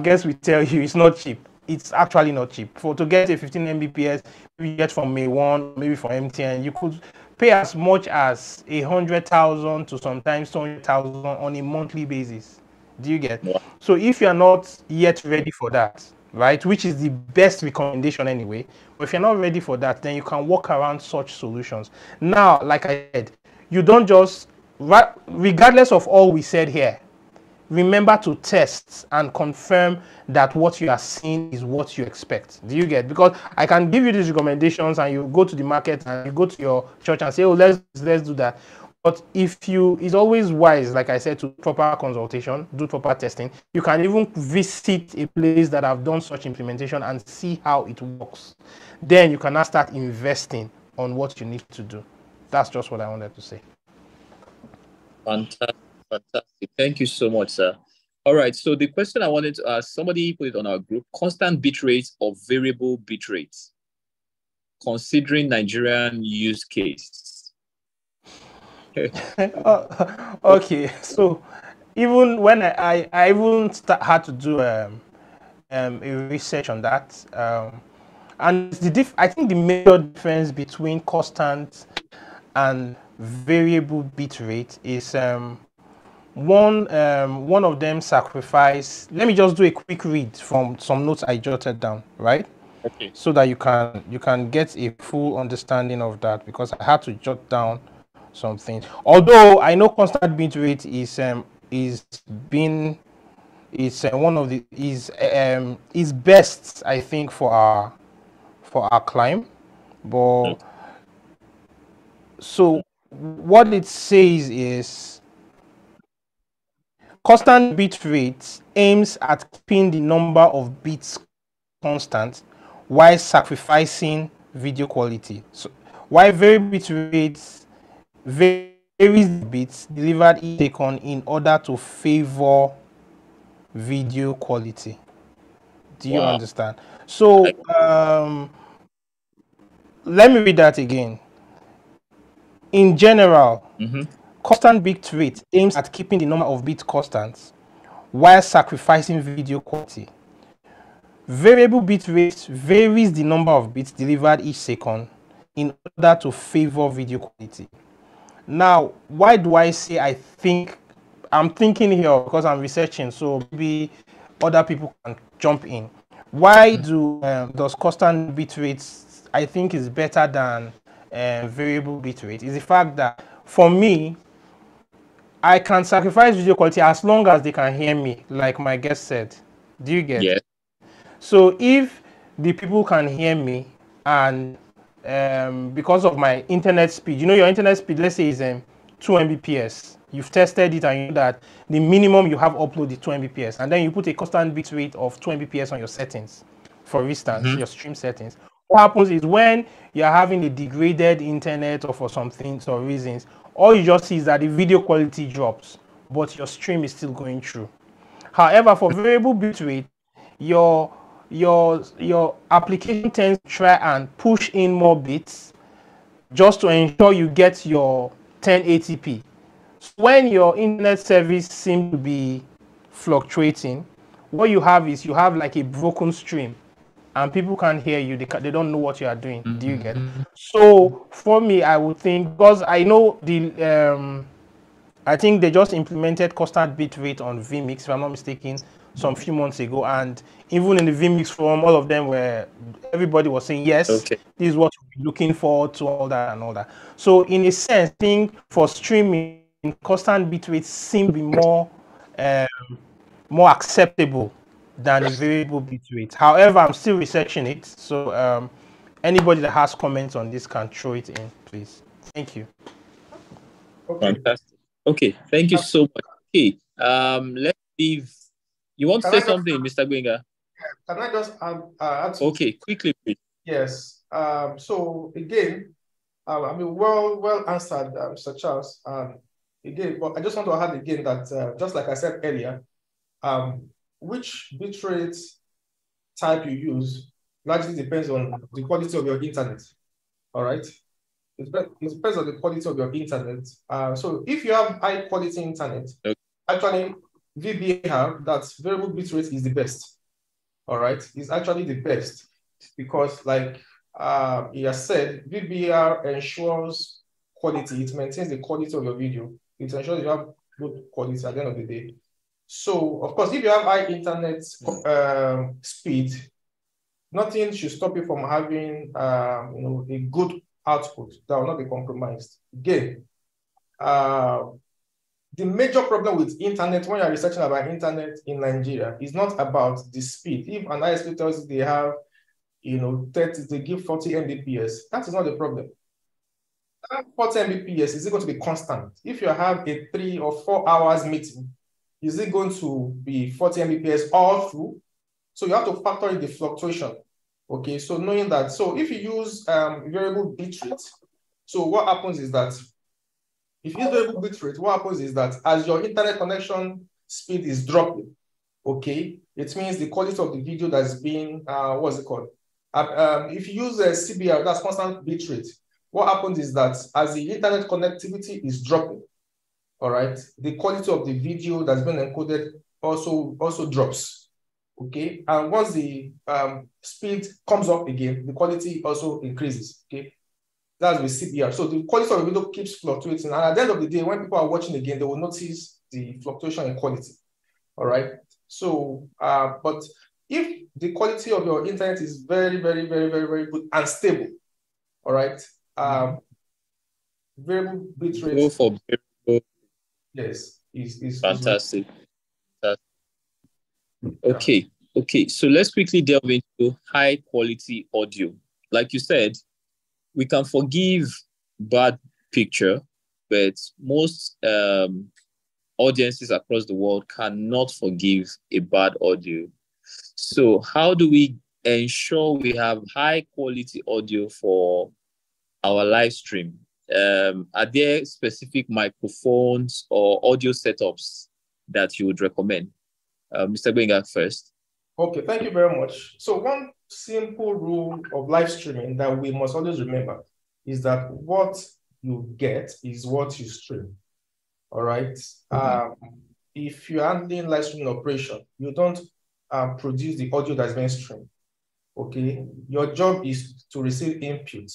guess we tell you it's not cheap. It's actually not cheap. To get a 15 Mbps, you get from May1, maybe from MTN, you could pay as much as 100,000 to sometimes 200,000 on a monthly basis. Do you get? Yeah. So if you're not yet ready for that, right, which is the best recommendation anyway, but if you're not ready for that, then you can work around such solutions. Now, like I said, you don't just, regardless of all we said here, remember to test and confirm that what you are seeing is what you expect. Do you get? Because I can give you these recommendations and you go to the market and you go to your church and say, oh, let's do that. But it's always wise, like I said, to proper consultation, do proper testing. You can even visit a place that have done such implementation and see how it works. Then you can now start investing on what you need to do. That's just what I wanted to say. Fantastic. Fantastic. Thank you so much, sir. All right. So the question I wanted to ask, somebody put it on our group: constant bit rate or variable bit rate, considering Nigerian use case. Okay. So even when I even had to do a research on that, and I think the major difference between constant and variable bit rate is one of them sacrifice. Let me just do a quick read from some notes I jotted down, right? Okay. So that you can get a full understanding of that, because I had to jot down some things. Although I know constant bit rate is best, I think, for our climb, but so what it says is, constant bit rate aims at keeping the number of bits constant while sacrificing video quality. So while variable bit rates varies bits delivered each second in order to favor video quality. Do you understand? So let me read that again. In general, constant bit rate aims at keeping the number of bits constant while sacrificing video quality. Variable bit rate varies the number of bits delivered each second in order to favor video quality. Now, why do I say I'm thinking here because I'm researching, so maybe other people can jump in. Why does constant bitrate I think is better than variable bitrate is the fact that for me, I can sacrifice video quality as long as they can hear me, like my guest said. Do you get? Yeah. So if the people can hear me and because of my internet speed, you know your internet speed, let's say is 2 Mbps. You've tested it and you know that the minimum you have upload is 2 Mbps, and then you put a constant bit rate of 2 Mbps on your settings, for instance, your stream settings. What happens is when you're having a degraded internet or for some things or reasons, all you just see is that the video quality drops, but your stream is still going through. However, for variable bitrate, your your application tends to try and push in more bits just to ensure you get your 1080p. So when your internet service seems to be fluctuating, what you have is you have like a broken stream and people can't hear you. They don't know what you are doing. Do you get? So for me, I would think, because I know I think they just implemented constant bit rate on vMix, if I'm not mistaken, some few months ago. And even in the vMix forum, all of them everybody was saying, yes, Okay. this is what we're looking forward to, all that and all that. So in a sense, I think for streaming, constant bit rate seem to be more acceptable than a variable bit rate. However, I'm still researching it. So anybody that has comments on this can throw it in, please. Thank you. Okay. Fantastic. Okay, thank you so much. Okay, let's leave. You want to say something, Mr. Gbenga? Can I just add to Okay, quickly, please. Yes. So again, I mean, well answered, Mr. Charles. Again, but I just want to add again that just like I said earlier, which bitrate type you use largely depends on the quality of your internet. All right. It depends on the quality of your internet. So if you have high quality internet, okay, actually VBR, that's variable bitrate, is the best. All right, it's actually the best because, like he has said, VBR ensures quality. It maintains the quality of your video. It ensures you have good quality at the end of the day. So, of course, if you have high internet speed, nothing should stop you from having a good output that will not be compromised. Again, the major problem with internet when you're researching about internet in Nigeria is not about the speed. If an ISP tells you they have, 30, they give 40 Mbps, that is not the problem. That 40 Mbps, is it going to be constant? If you have a 3 or 4 hours meeting, is it going to be 40 Mbps all through? So you have to factor in the fluctuation. Okay, so knowing that, so if you use variable bitrate, so what happens is that if you use variable bitrate, what happens is that as your internet connection speed is dropping, okay, it means the quality of the video that's being, what's it called? If you use a CBR, that's constant bitrate, what happens is that as the internet connectivity is dropping, all right, the quality of the video that's been encoded also drops, okay? And once the speed comes up again, the quality also increases, okay? That's with CBR. So the quality of the video keeps fluctuating. And at the end of the day, when people are watching again, they will notice the fluctuation in quality. All right. So, but if the quality of your internet is very, very, very, very, very good and stable, all right, variable bitrate. Go for variable. Yes, is fantastic. Okay. Okay. So let's quickly delve into high quality audio. Like you said, we can forgive bad picture, but most audiences across the world cannot forgive a bad audio. So how do we ensure we have high quality audio for our live stream? Are there specific microphones or audio setups that you would recommend? Mr. Gbenga first. Okay, thank you very much. So one simple rule of live streaming that we must always remember is that what you get is what you stream. All right. If you're handling live streaming operation, you don't produce the audio that's being streamed. Okay. Your job is to receive input.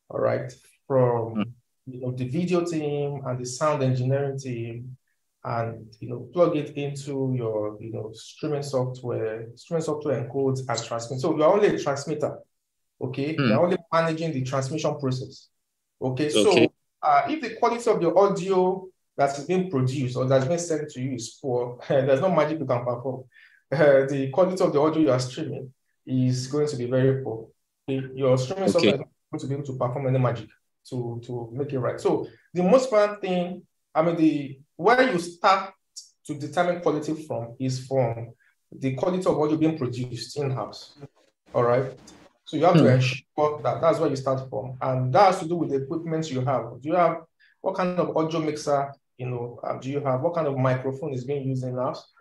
All right, from the video team and the sound engineering team and plug it into your streaming software. Streaming software encodes and transmits. So you're only a transmitter, okay? You're only managing the transmission process, okay? So if the quality of your audio that is being produced or that's been sent to you is poor, there's no magic you can perform. The quality of the audio you are streaming is going to be very poor. Your streaming software is not going to be able to perform any magic to make it right. So the most important thing, where you start to determine quality from is from the quality of audio being produced in-house. All right. So you have to ensure that that's where you start from. And that has to do with the equipment you have. Do you have, what kind of audio mixer, do you have, what kind of microphone is being used in-house?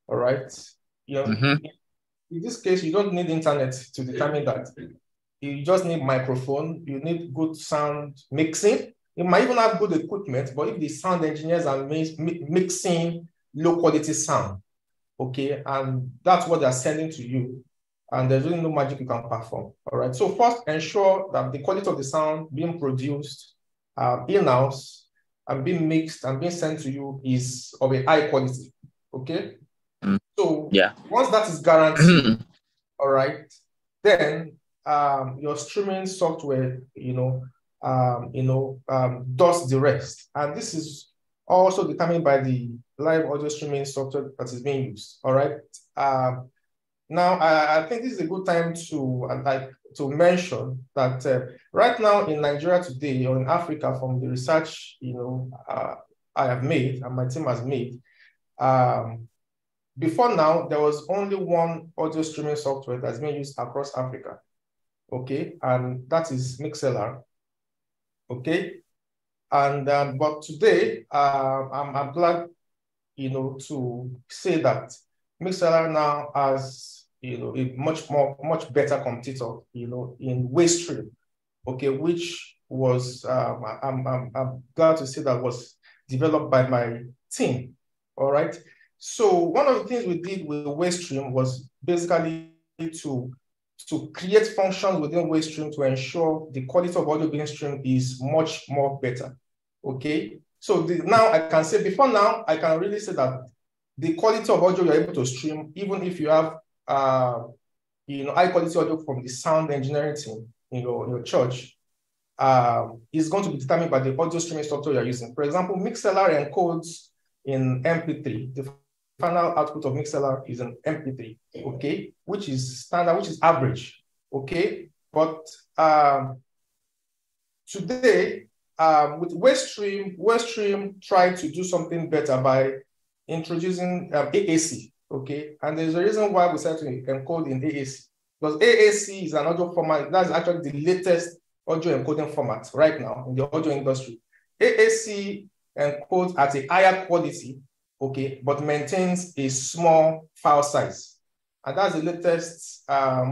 All right. In this case, you don't need internet to determine that. You just need microphone, you need good sound mixing. You might even have good equipment, but if the sound engineers are mixing low quality sound, okay, and that's what they're sending to you, and there's really no magic you can perform, all right? So first, ensure that the quality of the sound being produced in-house and being mixed and being sent to you is of a high quality, okay? So once that is guaranteed, all right, then your streaming software, does the rest. And this is also determined by the live audio streaming software that is being used. All right. Now, I think this is a good time to mention that right now in Nigeria today, or in Africa, from the research I have made and my team has made, before now there was only one audio streaming software that's being used across Africa. Okay, and that is Mixlr. Okay, and but today I'm glad to say that Mixlr now has a much better competitor in Wavestream. Okay, which was I'm glad to say that was developed by my team. All right. So one of the things we did with Wavestream was basically to create functions within Wavestream to ensure the quality of audio being streamed is much more better. Okay, so now I can say, before now, I can really say that the quality of audio you're able to stream, even if you have high quality audio from the sound engineering team in your church, is going to be determined by the audio streaming software you're using. For example, Mixlr encodes in MP3. The final output of Mixlr is an MP3, okay, which is standard, which is average, okay. But today, with Wavestream tried to do something better by introducing AAC, okay, and there's a reason why we decided to encode in AAC, because AAC is an audio format that's actually the latest audio encoding format right now in the audio industry. AAC encodes at a higher quality, okay, but maintains a small file size. And that's the latest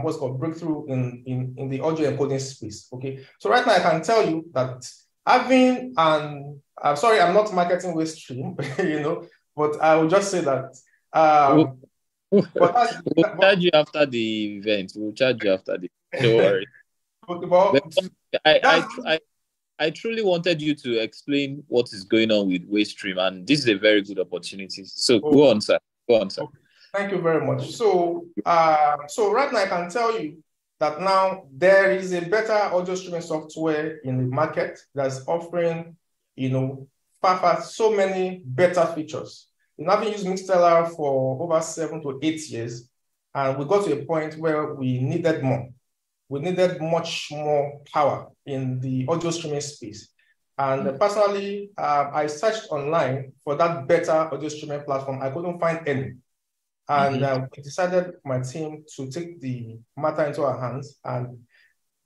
what's called breakthrough in the audio encoding space, okay? So right now I can tell you that having I'm sorry, I'm not marketing Wavestream, but I will just say that we'll charge you after the event. We'll charge you after the don't worry. I truly wanted you to explain what is going on with Wavestream, and this is a very good opportunity. So go on, sir. Go on, sir. Thank you very much. So, so right now I can tell you that now there is a better audio streaming software in the market that's offering, far so many better features. I've been using Mixlr for over 7 to 8 years, and we got to a point where we needed more. We needed much more power in the audio streaming space. And personally, I searched online for that better audio streaming platform. I couldn't find any. And we decided, my team, to take the matter into our hands and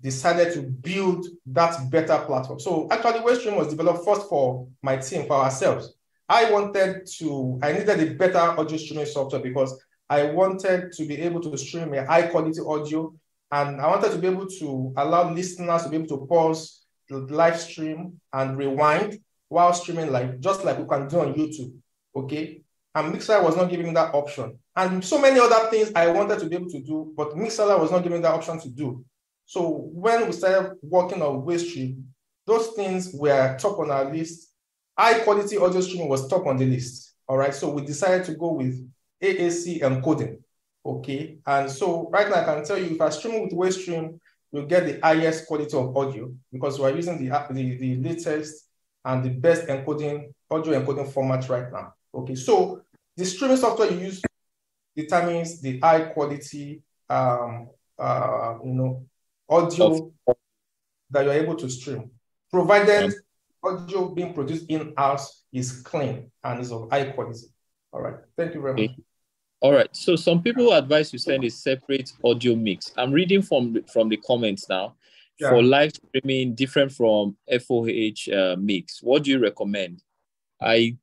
decided to build that better platform. So actually, Wavestream was developed first for my team, for ourselves. I needed a better audio streaming software because I wanted to be able to stream a high quality audio, and I wanted to be able to allow listeners to be able to pause the live stream and rewind while streaming live, just like we can do on YouTube, okay? And Mixlr was not giving me that option. And so many other things I wanted to be able to do, but Mixlr was not giving that option to do. So when we started working on Wavestream, those things were top on our list. High quality audio streaming was top on the list. All right, so we decided to go with AAC encoding. Okay, and so right now I can tell you if I stream with Wavestream, you'll get the highest quality of audio because we're using the latest and the best encoding, audio encoding format right now. Okay, so the streaming software you use determines the high quality, audio that you're able to stream, provided audio being produced in-house is clean and is of high quality. All right, thank you very much. All right, so some people advise you send a separate audio mix. I'm reading from the comments now. Yeah. For live streaming, different from FOH mix. What do you recommend? I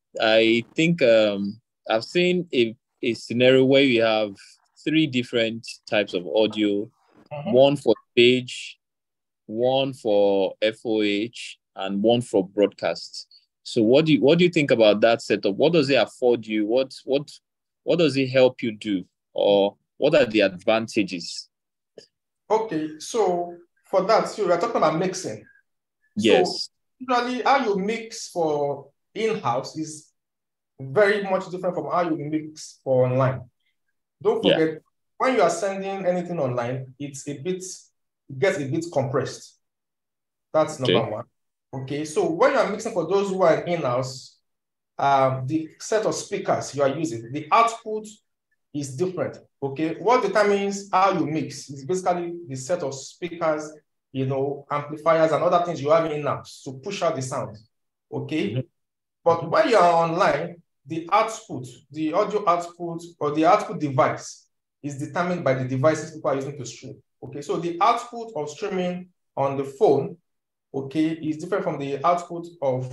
think I've seen a scenario where you have 3 different types of audio, one for stage, one for FOH, and one for broadcast. So what do you think about that setup? What does it afford you? What does it help you do? Or what are the advantages? Okay, so for that, so we're talking about mixing. Yes. So usually how you mix for in-house is very much different from how you mix for online. Don't forget, when you are sending anything online, it gets a bit compressed. That's number one. Okay, so when you are mixing for those who are in-house, the set of speakers you are using, the output is different. Okay, what determines how you mix is basically the set of speakers, amplifiers and other things you have in-house to push out the sound. Okay, but when you are online, the output, the audio output or the output device is determined by the devices people are using to stream. Okay, so the output of streaming on the phone, okay, is different from the output of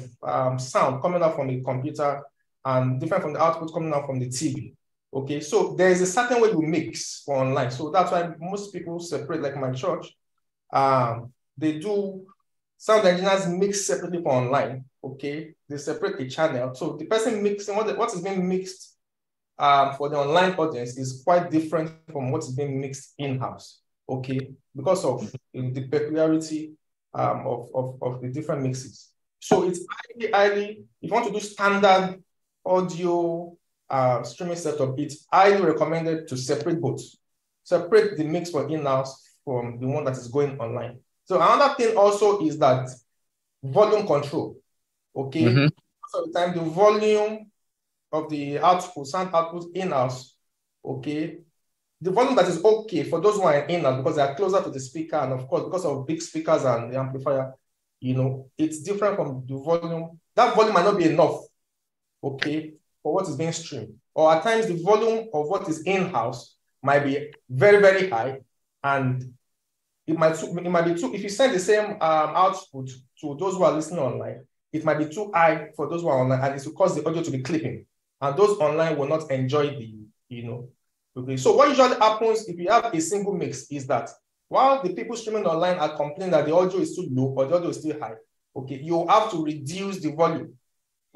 sound coming out from the computer and different from the output coming out from the TV. Okay, so there is a certain way you mix for online. So that's why most people separate, like my church. They do, sound engineers mix separately for online. Okay, they separate a channel. So the person mixing, what is being mixed for the online audience is quite different from what is being mixed in-house. Okay, because of the peculiarity of the different mixes. So it's highly, if you want to do standard audio streaming setup, it's highly recommended to separate both. Separate the mix for in-house from the one that is going online. So another thing also is that volume control. Okay, most of the time the volume of the output, sound output in-house, okay, the volume that is okay for those who are in-house because they are closer to the speaker, and of course because of big speakers and the amplifier, it's different from the volume. That volume might not be enough, okay, for what is being streamed. Or at times the volume of what is in-house might be very, very high, and it might be too, if you send the same output to those who are listening online, it might be too high for those who are online, and it will cause the audio to be clipping, and those online will not enjoy the, okay. So what usually happens if you have a single mix is that while the people streaming online are complaining that the audio is too low or the audio is too high, okay, you have to reduce the volume,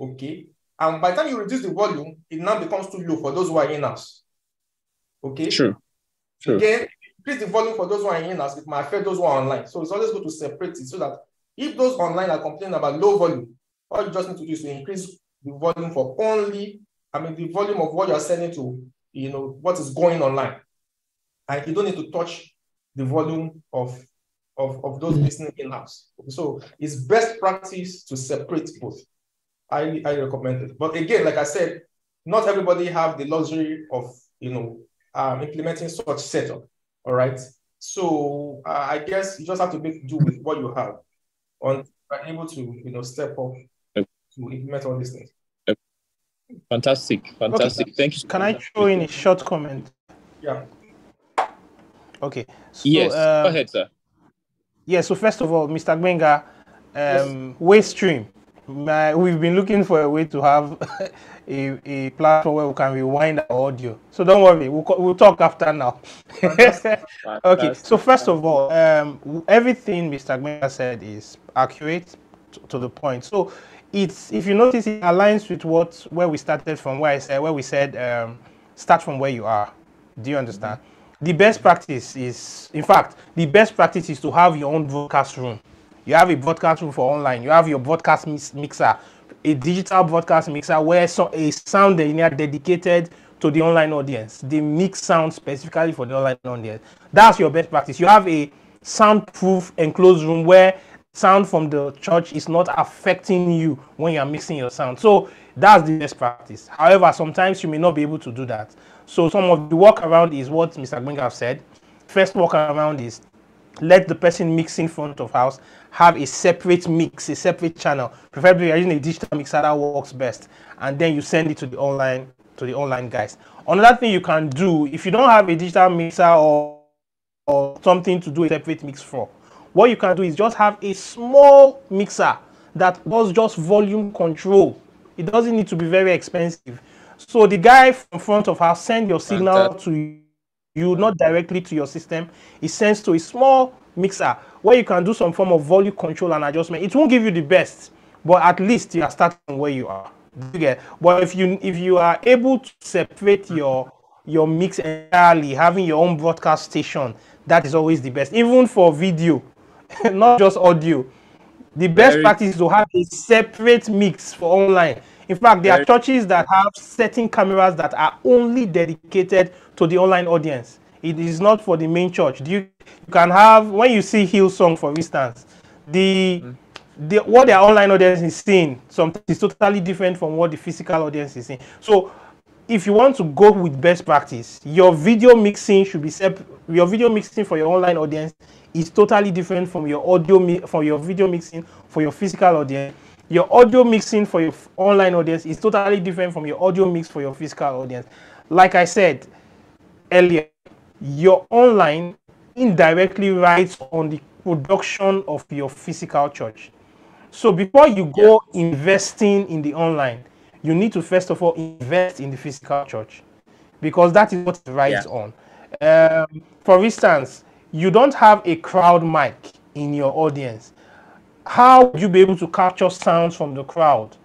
okay, and by the time you reduce the volume, it now becomes too low for those who are in-house, okay. True. Again, increase the volume for those who are in-house, it might affect those who are online. So it's always good to separate it so that if those online are complaining about low volume, all you just need to do is to increase the volume for only, the volume of what you're sending to, what is going online. And you don't need to touch the volume of those listening in-house. So it's best practice to separate both. I recommend it. But again, like I said, not everybody have the luxury of, implementing such setup. All right. So I guess you just have to make do with what you have and are able to, step up to implement all these things. Fantastic. Okay. Thank you. Can I throw in a short comment? Yeah. Okay. So, yes. Go ahead, sir. Yeah. So first of all, Mr. Gbenga, Wavestream. We've been looking for a way to have a platform where we can rewind our audio. So don't worry, we'll talk after now. Okay. So first of all, everything Mr. Gbenga said is accurate to the point. So if you notice, it aligns with where we started from, where we said start from where you are. Do you understand? The best practice is, in fact, the best practice is to have your own broadcast room. You have a broadcast room for online. You have your broadcast mixer. a digital broadcast mixer where a sound engineer dedicated to the online audience. They mix sound specifically for the online audience. That's your best practice. You have a soundproof enclosed room where sound from the church is not affecting you when you're mixing your sound. So that's the best practice. However, sometimes you may not be able to do that. So some of the workaround is what Mr. Gbenga said. First workaround is let the person mixing front of house have a separate mix, a separate channel. Preferably using a digital mixer that works best, and then you send it to the online guys. Another thing you can do if you don't have a digital mixer or something to do a separate mix for, what you can do is just have a small mixer that does just volume control. It doesn't need to be very expensive. So the guy from front of house send your signal to you, not directly to your system. It sends to a small mixer where you can do some form of volume control and adjustment. It won't give you the best, but at least you are starting where you are. But if you are able to separate your mix entirely, having your own broadcast station, that is always the best, even for video, not just audio. The best practice is to have a separate mix for online. In fact, there are churches that have certain cameras that are only dedicated to the online audience. It is not for the main church. You can have, when you see Hillsong, for instance, what their online audience is seeing sometimes is totally different from what the physical audience is seeing. So if you want to go with best practice, your video mixing should be separate. Your video mixing for your online audience is totally different from your your video mixing for your physical audience. Your audio mixing for your online audience is totally different from your audio mix for your physical audience. Like I said earlier, your online indirectly rides on the production of your physical church. So before you go investing in the online, you need to first of all invest in the physical church, because that is what it rides on. For instance, you don't have a crowd mic in your audience. How would you be able to capture sounds from the crowd?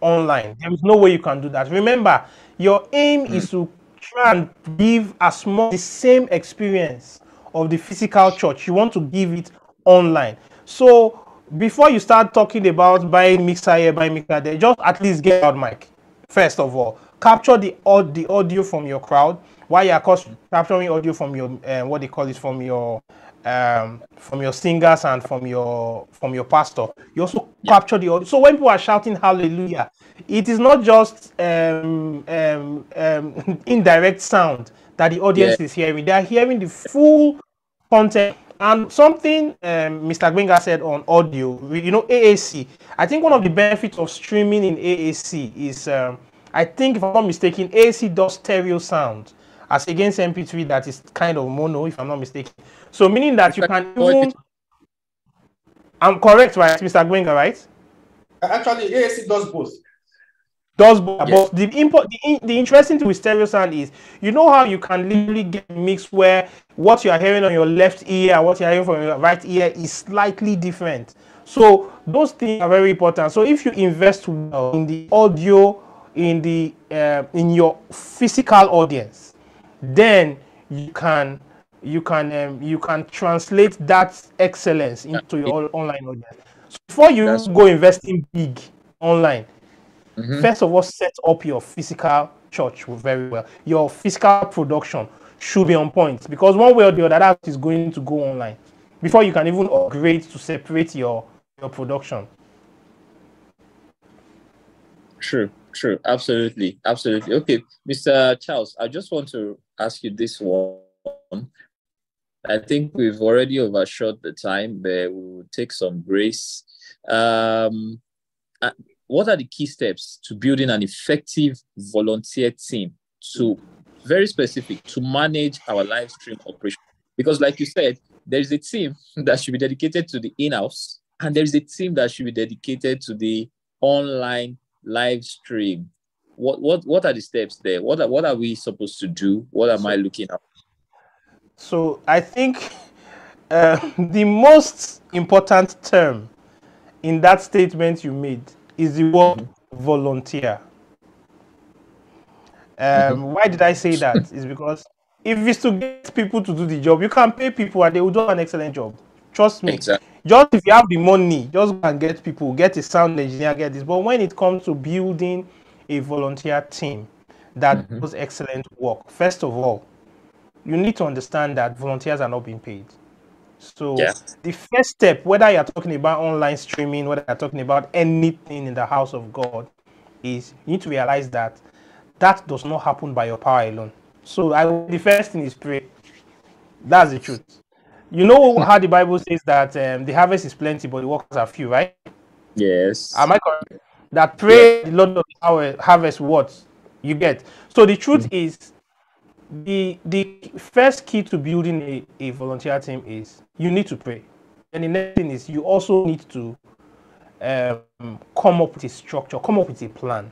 Online. There is no way you can do that. Remember, your aim is to try and give as much the same experience of the physical church. You want to give it online. So before you start talking about buying mixer here, buying mixer there, just at least get out mic. First of all, capture the audio from your crowd while you're capturing audio from your what they call it, from your singers and from your pastor. You also capture the audio. So when people are shouting hallelujah, it is not just indirect sound that the audience is hearing. They are hearing the full content. And something Mr. Gbenga said on audio, AAC. I think one of the benefits of streaming in AAC is, I think if I'm not mistaken, AAC does stereo sound as against MP3 that is kind of mono, if I'm not mistaken. So meaning that you can even... I'm correct, right, Mr. Gbenga, right? Actually, AAC does both. But the interesting thing with stereo sound is, you know how you can literally get a mix where what you are hearing on your left ear and what you are hearing from your right ear is slightly different. So those things are very important. So if you invest well in the audio, in your physical audience, then you can translate that excellence into your online audience. So before you go investing big online, first of all, set up your physical church very well. Your physical production should be on point, because one way or the other, that is going to go online before you can even upgrade to separate your production. True. Absolutely. Okay, Mr. Charles, I just want to ask you this one. I think we've already overshot the time, but we will take some grace. What are the key steps to building an effective volunteer team, very specific, to manage our live stream operation? Because like you said, there is a team that should be dedicated to the in-house, and there is a team that should be dedicated to the online live stream. What are the steps there? What are we supposed to do? What am I looking at? So I think the most important term in that statement you made is the word volunteer. Why did I say that? Is because if it's to get people to do the job, you can pay people and they will do an excellent job. Trust me. Exactly. Just if you have the money, just go and get people, get a sound engineer, get this. But when it comes to building a volunteer team that does excellent work, first of all, you need to understand that volunteers are not being paid. So the first step, whether you're talking about online streaming, whether you're talking about anything in the house of God, is you need to realize that that does not happen by your power alone. So the first thing is pray. That's the truth. You know how the Bible says that the harvest is plenty, but the workers are few, right? Yes. Am I correct? That pray the Lord of the harvest what you get. So the truth is, the first key to building a volunteer team is you need to pray. And the next thing is you also need to come up with a structure, come up with a plan.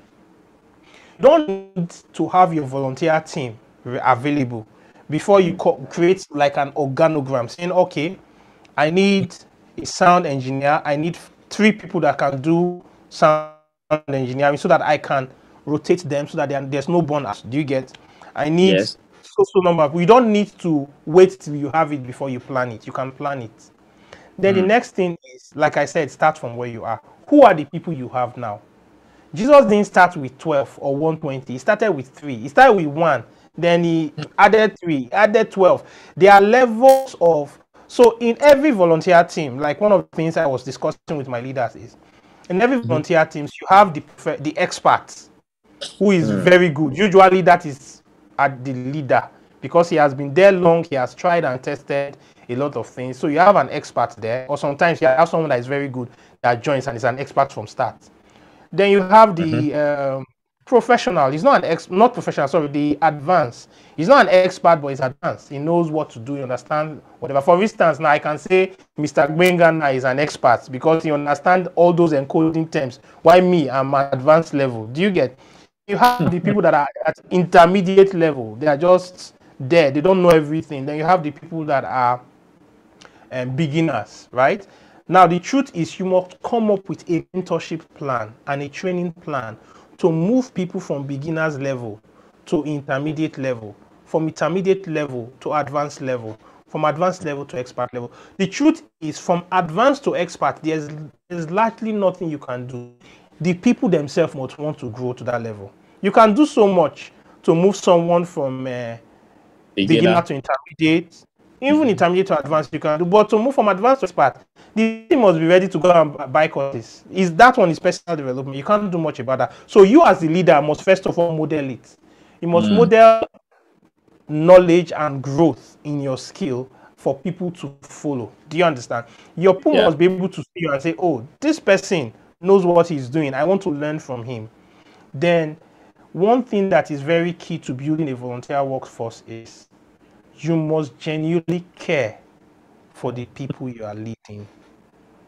You don't need to have your volunteer team available before you create like an organogram saying, okay, I need a sound engineer, I need 3 people that can do sound engineering so that I can rotate them so that there's no burnout. Do you get? I need so number. We don't need to wait till you have it before you plan it. You can plan it. Then the next thing is, like I said, start from where you are. Who are the people you have now? Jesus didn't start with 12 or 120. He started with 3. He started with 1. Then he added 3, added 12. There are levels of... So in every volunteer team, like one of the things I was discussing with my leaders is, in every volunteer teams, you have the experts who is very good. Usually that is at the leader because he has been there long, he has tried and tested a lot of things. So you have an expert there, or sometimes you have someone that is very good that joins and is an expert from start. Then you have the professional. He's not not professional, sorry, the advanced. He's not an expert, but he's advanced. He knows what to do, he understands whatever. For instance, now I can say Mr. Gbenga is an expert because he understands all those encoding terms. Why me? I'm at advanced level. Do you get? You have the people that are at intermediate level. They are just there. They don't know everything. Then you have the people that are beginners, right? Now, the truth is you must come up with a mentorship plan and a training plan to move people from beginners level to intermediate level, from intermediate level to advanced level, from advanced level to expert level. The truth is from advanced to expert, there's largely nothing you can do. The people themselves must want to grow to that level. You can do so much to move someone from beginner to intermediate, even intermediate to advanced you can do, but to move from advanced to expert, the team must be ready to go and buy courses. That one is personal development. You can't do much about that. So you as the leader must first of all model it. You must model knowledge and growth in your skill for people to follow. Do you understand? Your people must be able to see you and say, oh, this person knows what he's doing. I want to learn from him. Then one thing that is very key to building a volunteer workforce is you must genuinely care for the people you are leading.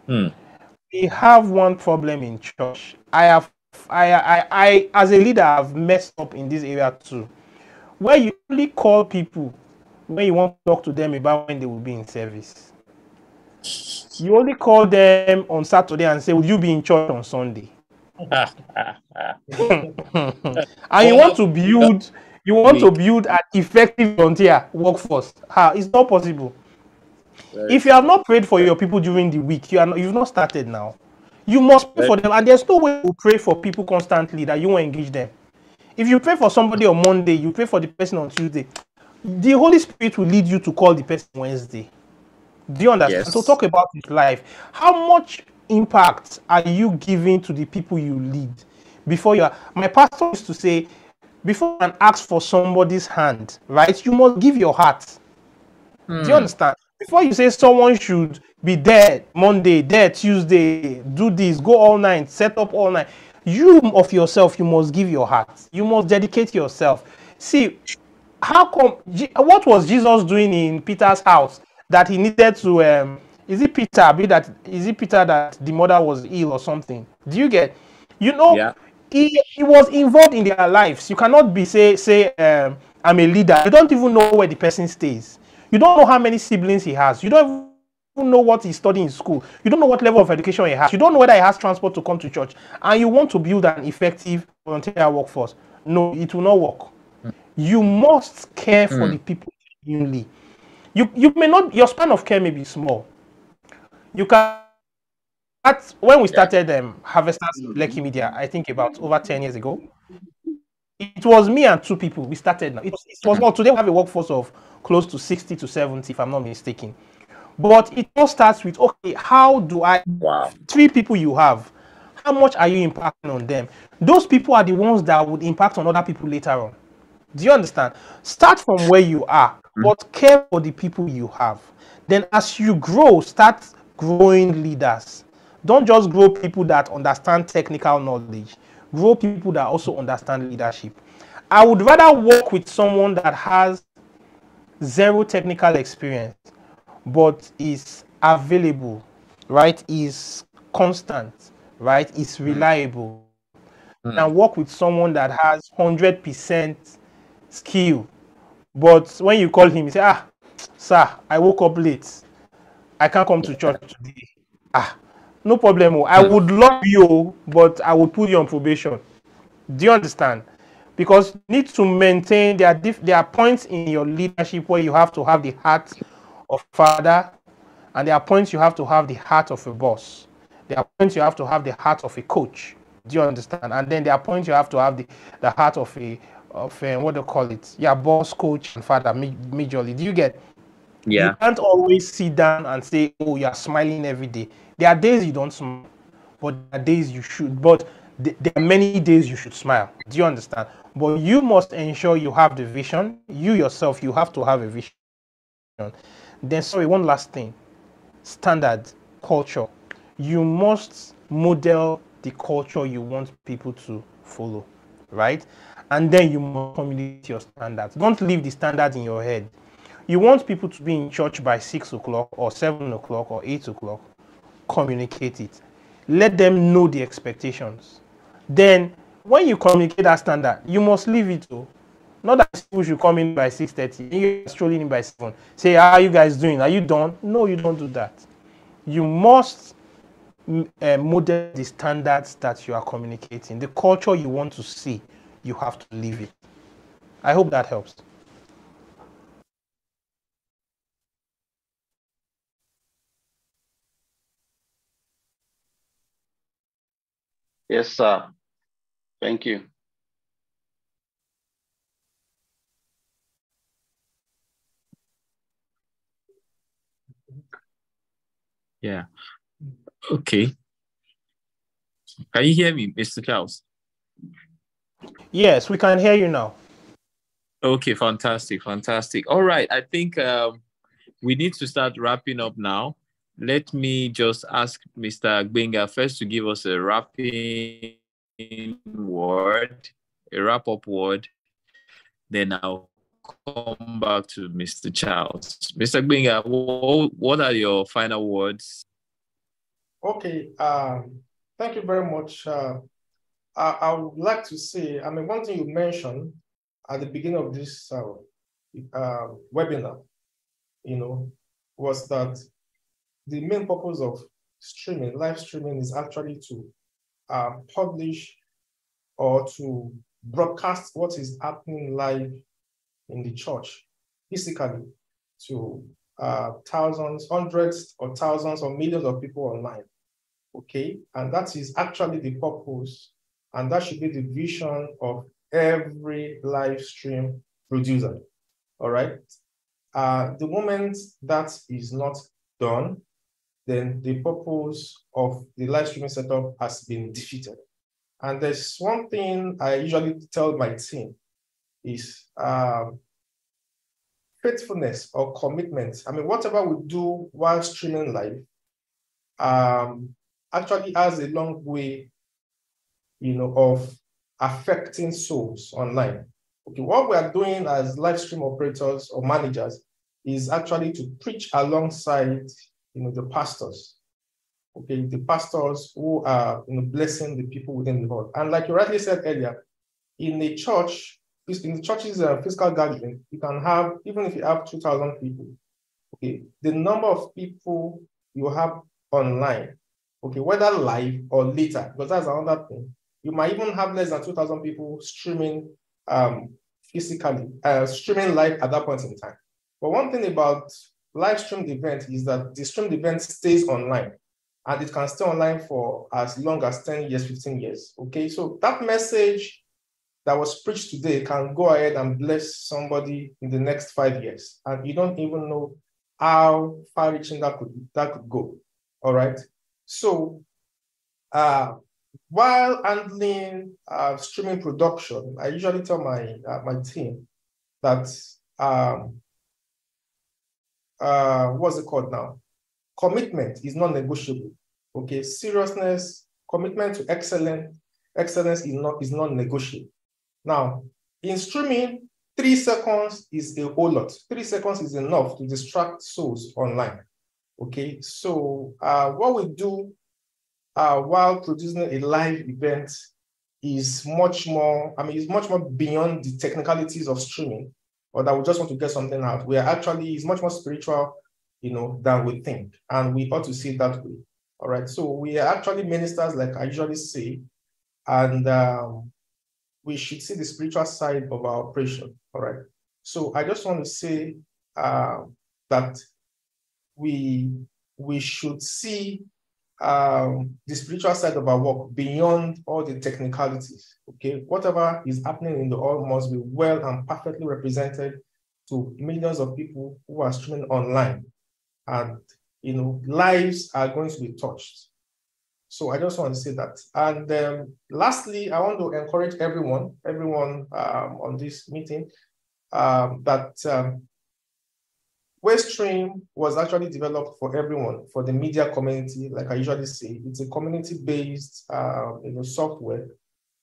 We have one problem in church. I as a leader, I've messed up in this area too, where you only call people when you want to talk to them about when they will be in service. You only call them on Saturday and say, will you be in church on Sunday? And you want to build an effective volunteer workforce. It's not possible. If you have not prayed for your people during the week, you've not started now. You must pray for them, and there's no way to pray for people constantly that you won't engage them. If you pray for somebody on Monday, you pray for the person on Tuesday, the Holy Spirit will lead you to call the person Wednesday. Do you understand? So talk about his life. How much impact are you giving to the people you lead? My pastor used to say, before you can ask for somebody's hand, right, you must give your heart. Do you understand? Before you say someone should be there Monday, there Tuesday, do this, go all night, set up all night, you of yourself, you must give your heart. You must dedicate yourself. See, what was Jesus doing in Peter's house that he needed to is it Peter that the mother was ill or something? Do you get? He was involved in their lives. You cannot be say I'm a leader. You don't even know where the person stays. You don't know how many siblings he has. You don't even know what he's studying in school. You don't know what level of education he has. You don't know whether he has transport to come to church. And you want to build an effective volunteer workforce. No, it will not work. You must care for the people genuinely. You may not, your span of care may be small. You can. That's when we started Harvesters Lekki Media, I think about over 10 years ago. It was me and two people. We started now. It was more. Today we have a workforce of close to 60 to 70, if I'm not mistaken. But it all starts with, okay, how do I, Wow. 3 people you have, how much are you impacting on them? Those people are the ones that would impact on other people later on. Do you understand? Start from where you are, but care for the people you have. Then as you grow, start growing leaders. Don't just grow people that understand technical knowledge. Grow people that also understand leadership. I would rather work with someone that has zero technical experience, but is available, right? Is constant, right? Is reliable. And work with someone that has 100% skill, but when you call him, you say, ah, sir, I woke up late, I can't come to church today. Ah, no problem. I would love you, but I would put you on probation. Do you understand? Because you need to maintain, there are points in your leadership where you have to have the heart of a father, and there are points you have to have the heart of a boss. There are points you have to have the heart of a coach. Do you understand? And then there are points you have to have the heart of a what do you call it? Yeah, boss, coach, and father majorly. Do you get? You Yeah. can't always sit down and say, oh, you are smiling every day. There are days you don't smile, but there are days you should. But there are many days you should smile. Do you understand? But you must ensure you have the vision. You yourself, you have to have a vision. Then, sorry, one last thing. Standard culture. You must model the culture you want people to follow, right? And then you must communicate your standards. Don't leave the standards in your head. You want people to be in church by 6 o'clock or 7 o'clock or 8 o'clock. Communicate it. Let them know the expectations. Then, when you communicate that standard, you must leave it to. Not that people should come in by 6:30. You're strolling in by 7. Say, how are you guys doing? Are you done? No, you don't do that. You must model the standards that you are communicating. The culture you want to see, you have to live it. I hope that helps. Yes, sir. Thank you. Yeah. Okay. Can you hear me, Mr. Charles? Yes, we can hear you now. Okay, fantastic, fantastic. All right, I think we need to start wrapping up now. Let me just ask Mr. Gbenga first to give us a wrapping word, a wrap-up word. Then I'll come back to Mr. Charles. Mr. Gbenga, what are your final words? Okay, thank you very much. I would like to say, I mean, one thing you mentioned at the beginning of this webinar, was that the main purpose of streaming, live streaming, is actually to publish or to broadcast what is happening live in the church physically to thousands, hundreds or thousands or millions of people online. Okay, and that is actually the purpose, and that should be the vision of every live stream producer. All right. The moment that is not done, then the purpose of the live streaming setup has been defeated. And there's one thing I usually tell my team is faithfulness or commitment. I mean, whatever we do while streaming live actually has a long way, of affecting souls online. Okay, what we are doing as live stream operators or managers is actually to preach alongside, the pastors. Okay, the pastors who are, blessing the people within the Lord. And like you rightly said earlier, in the church's physical gathering, you can have, even if you have 2,000 people, okay, the number of people you have online, okay, whether live or later, because that's another thing, you might even have less than 2,000 people streaming physically, streaming live at that point in time. But one thing about live streamed event is that the streamed event stays online, and it can stay online for as long as 10 years, 15 years. Okay, so that message that was preached today can go ahead and bless somebody in the next 5 years, and you don't even know how far-reaching that could go. All right. So while handling streaming production, I usually tell my my team that what's it called now? Commitment is not negotiable. Okay, seriousness, commitment to excellence is not negotiable. Now, in streaming, 3 seconds is a whole lot. 3 seconds is enough to distract souls online. Okay, so what we do while producing a live event is much more, it's much more beyond the technicalities of streaming, or that we just want to get something out. We are actually, it's much more spiritual, than we think, and we ought to see it that way. All right, so we are actually ministers, like I usually say, and we should see the spiritual side of our operation. All right, so I just want to say that we should see the spiritual side of our work beyond all the technicalities. Okay, whatever is happening in the all must be well and perfectly represented to millions of people who are streaming online, and lives are going to be touched. So I just want to say that. And lastly, I want to encourage everyone on this meeting that Wavestream was actually developed for everyone, for the media community. Like I usually say, it's a community-based software.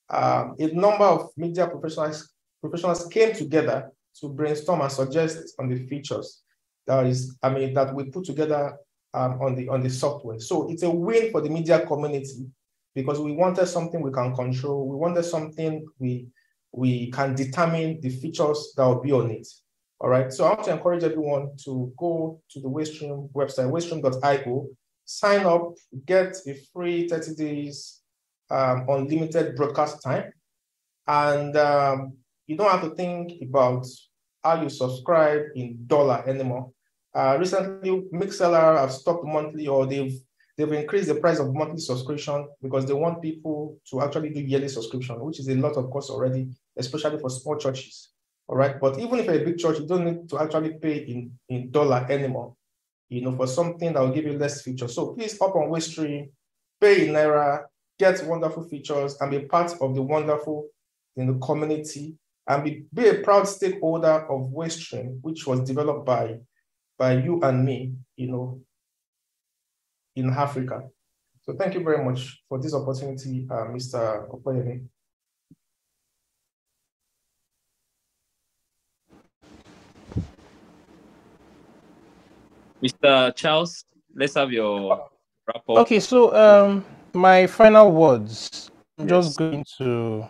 A number of media professionals came together to brainstorm and suggest on the features that we put together on the software. So it's a win for the media community, because we wanted something we can control. We wanted something we can determine the features that will be on it. All right, so I want to encourage everyone to go to the Wavestream website, wavestream.io, sign up, get a free 30 days unlimited broadcast time. And you don't have to think about how you subscribe in dollar anymore. Recently, Mixlr have stopped monthly, or they've increased the price of monthly subscription, because they want people to actually do yearly subscription, which is a lot of cost already, especially for small churches. All right, but even if you're a big church, you don't need to actually pay in dollar anymore, for something that will give you less features. So please hop on Wavestream, pay in Naira, get wonderful features, and be part of the wonderful community, and be a proud stakeholder of Wavestream, which was developed by you and me, in Africa. So thank you very much for this opportunity, Mr. Opeyemi. Mr. Charles, let's have your wrap up. Okay, so my final words. I'm Yes. just going to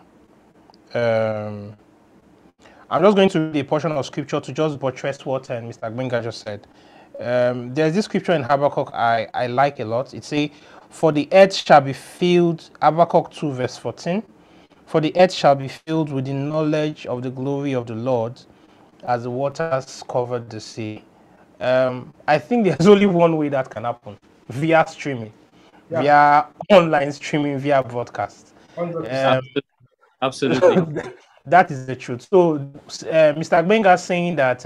read a portion of scripture to just buttress what Mr. Gbenga just said. There's this scripture in Habakkuk I like a lot. It says, "For the earth shall be filled," Habakkuk 2 verse 14, "for the earth shall be filled with the knowledge of the glory of the Lord, as the waters covered the sea." I think there's only one way that can happen: via streaming, via online streaming, via broadcast. Absolutely. That is the truth. So Mr. Gbenga saying that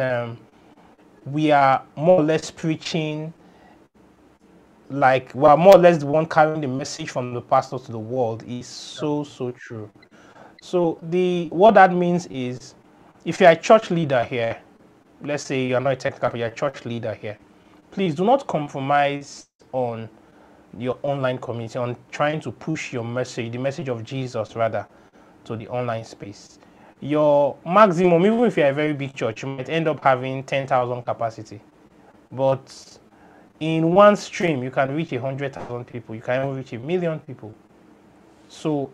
we are more or less preaching, like we are more or less the one carrying the message from the pastor to the world, is so true. So what that means is, if you're a church leader here, let's say you're not a technical, but you're a church leader here, please do not compromise on your online community, on trying to push your message, the message of Jesus rather, to the online space. Your maximum, even if you're a very big church, you might end up having 10,000 capacity, but in one stream you can reach 100,000 people, you can reach 1 million people. So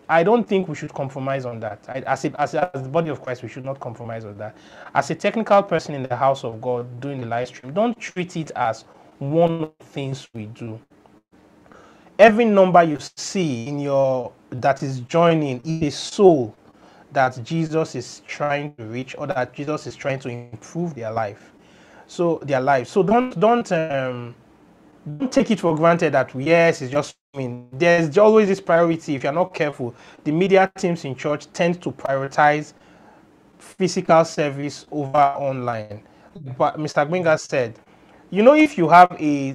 I don't think we should compromise on that. As the body of Christ, we should not compromise on that. As a technical person in the house of God doing the live stream, don't treat it as one of the things we do. Every number you see that is joining is a soul that Jesus is trying to reach, or that Jesus is trying to improve their life. so their lives. So don't take it for granted that yes, it's just. I mean, there's always this priority. If you're not careful, the media teams in church tend to prioritize physical service over online. But Mr. Gbenga said, you know, if you have a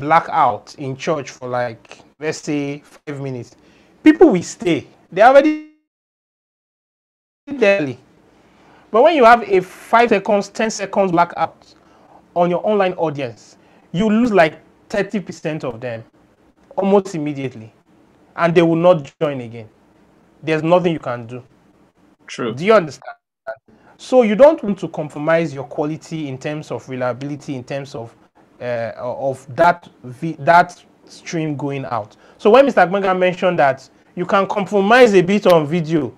blackout in church for like, let's say 5 minutes, people will stay. They're already there. But when you have a 5 seconds, 10 seconds blackout on your online audience, you lose like 30% of them almost immediately. And they will not join again. There's nothing you can do. True. Do you understand? So you don't want to compromise your quality in terms of reliability, in terms of that stream going out. So when Mr. Gbenga mentioned that you can compromise a bit on video,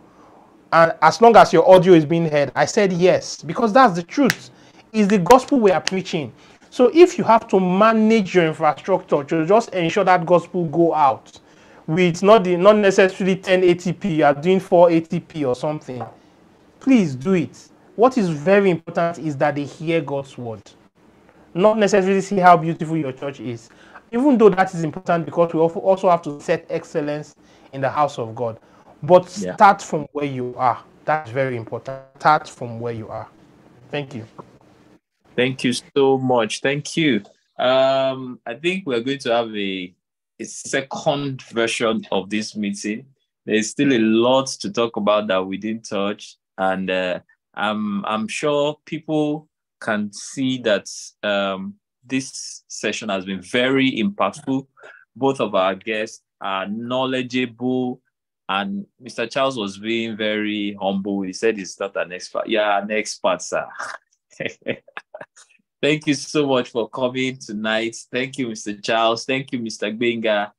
and as long as your audio is being heard, I said yes, because that's the truth. It's the gospel we are preaching. So if you have to manage your infrastructure to just ensure that gospel go out with not necessarily 1080p, you are doing 480p or something, please do it. What is very important is that they hear God's word, not necessarily see how beautiful your church is. Even though that is important, because we also have to set excellence in the house of God. But start from where you are. That's very important. Start from where you are. Thank you. Thank you so much. Thank you. I think we're going to have a second version of this meeting. There's still a lot to talk about that we didn't touch, and I'm sure people can see that this session has been very impactful. Both of our guests are knowledgeable, and Mr. Charles was being very humble. He said he's not an expert. Yeah, an expert, sir. Thank you so much for coming tonight. Thank you, Mr. Charles. Thank you, Mr. Gbenga.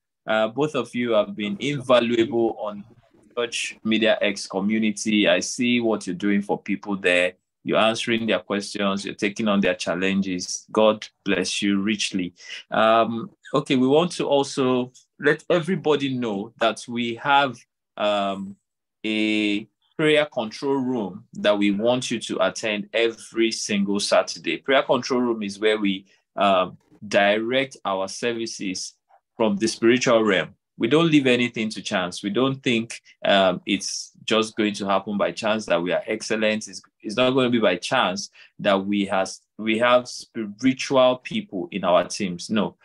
Both of you have been invaluable on Church Media X community. I see what you're doing for people there. You're answering their questions. You're taking on their challenges. God bless you richly. Okay, we want to also let everybody know that we have a prayer control room that we want you to attend every single Saturday. Prayer control room is where we direct our services from the spiritual realm. We don't leave anything to chance. We don't think it's just going to happen by chance that we are excellent. It's not going to be by chance that we have spiritual people in our teams. No,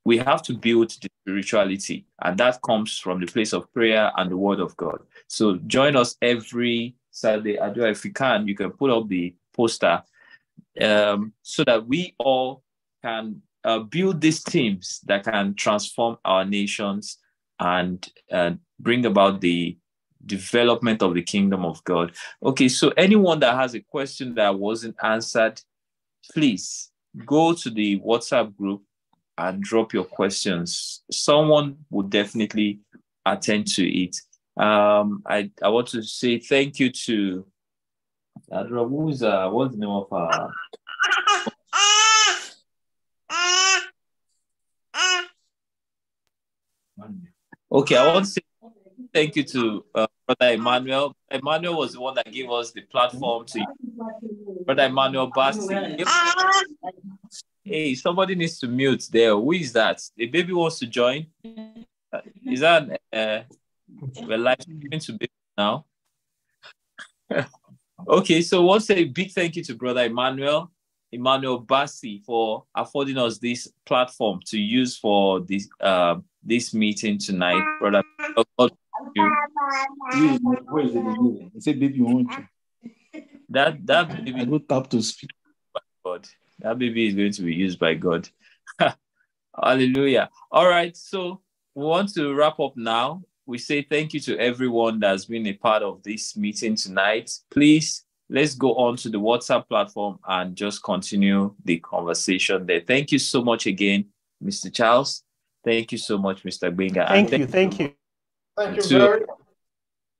we have to build the spirituality, and that comes from the place of prayer and the word of God. So join us every Saturday. Adua, if you can put up the poster so that we all can build these teams that can transform our nations and bring about the development of the kingdom of God. Okay, so anyone that has a question that wasn't answered, please go to the WhatsApp group and drop your questions. Someone will definitely attend to it. I want to say thank you to what's the name of Okay, I want to say thank you to Brother Emmanuel. Emmanuel was the one that gave us the platform to Brother Emmanuel Basti. Hey, somebody needs to mute there. Who is that? The baby wants to join. Is that we're live streaming to baby now? Okay, so I want to say a big thank you to Brother Emmanuel Basti for affording us this platform to use for this meeting tonight. Brother, God you. Where is the baby? He said, baby, you want to. That baby. I go tap to speak. God. That baby is going to be used by God. Hallelujah. All right, so we want to wrap up now. We say thank you to everyone that's been a part of this meeting tonight. Please, let's go on to the WhatsApp platform and just continue the conversation there. Thank you so much again, Mr. Charles. Thank you so much, Mr. Gbenga. Thank you. Thank you very much.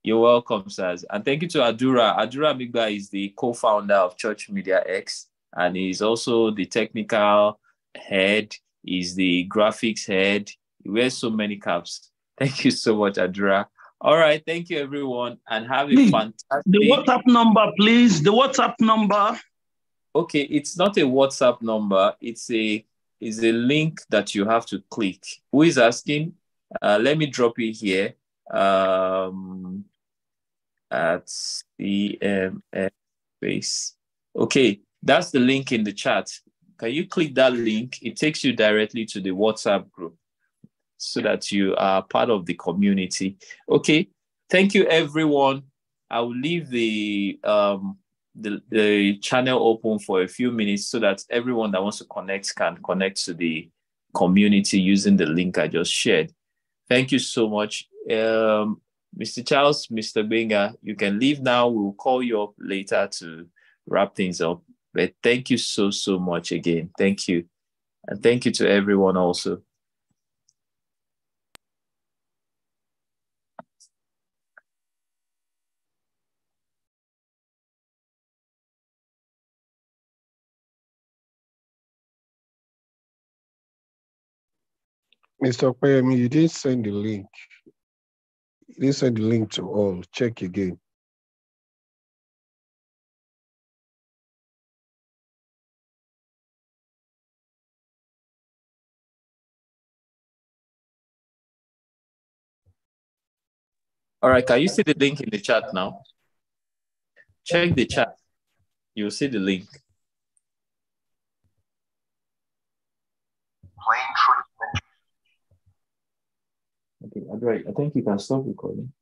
You're welcome, sirs. And thank you to Adura. Adura Migba is the co-founder of Church Media X, and he's also the technical head. He's the graphics head. He wears so many caps. Thank you so much, Adura. All right. Thank you, everyone, and have a fantastic... The WhatsApp number, please. The WhatsApp number. Okay, it's not a WhatsApp number. It's a link that you have to click. Who is asking? Let me drop it here. At CMX space. Okay, that's the link in the chat. Can you click that link? It takes you directly to the WhatsApp group so that you are part of the community. Okay, thank you, everyone. I will leave the channel open for a few minutes so that everyone that wants to connect can connect to the community using the link I just shared. Thank you so much. Mr. Charles, Mr. Gbenga, you can leave now. We'll call you up later to wrap things up. But thank you so, so much again. Thank you. And thank you to everyone also. Mr. Opeyemi, you didn't send the link. You didn't send the link to all. Check again. All right, can you see the link in the chat now? Check the chat. You'll see the link. Okay, Andrea, I think you can stop recording.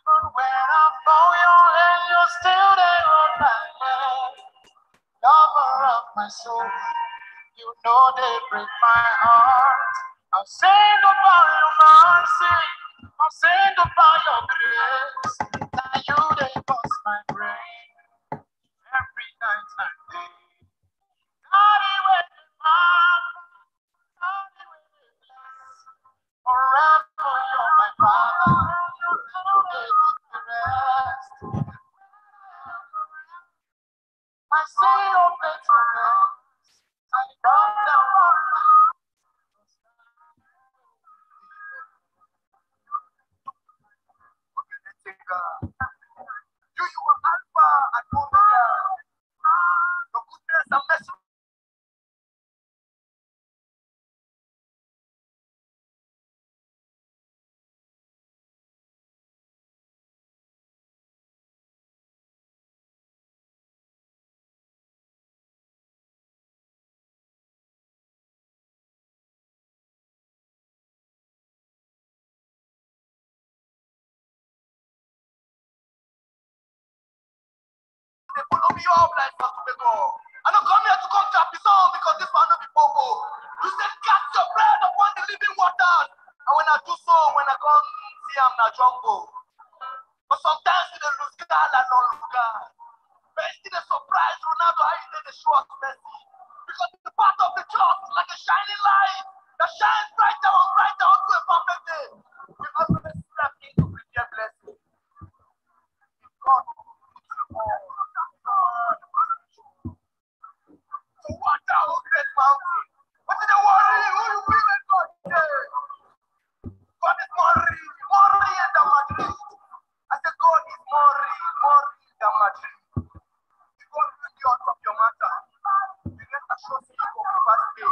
Even when I found your hand, you're still there on my head. Lover of my soul, you know they break my heart. I'll sing about your mercy, I'll sing about your grace. Now you they bust my brain every night and day. Naughty with the heart, naughty with the bless. Forever you're my father, you gave me the rest. I see your faithfulness, I don't know why. You are Alpha and Omega. Your goodness and mercy. They follow me up like Pastor Bego. I don't come here to come to happy song because this one not be popo. You said cast your bread upon the living waters. And when I do so, when I come see I'm not jumbo. But sometimes you dey lose God and not lose God. But it's still a surprise Ronaldo how you did the show us mercy. Because the part of the church is like a shining light that shines brighter and brighter onto a perfect day. We always step into prepare blessing. God will put you all. So what thou great mountain? What did they worry? Who you be when God is? God is more real than Madrid. I said God is more real than Madrid. If God will be on top of your matter, the rest assures you of the past day.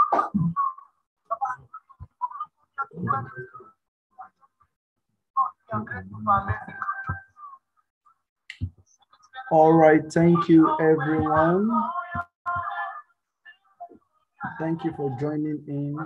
We are grateful for amazing. All right, thank you, everyone. Thank you for joining in.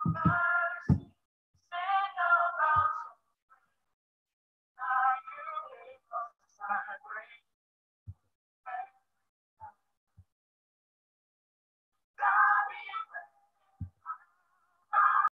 Thank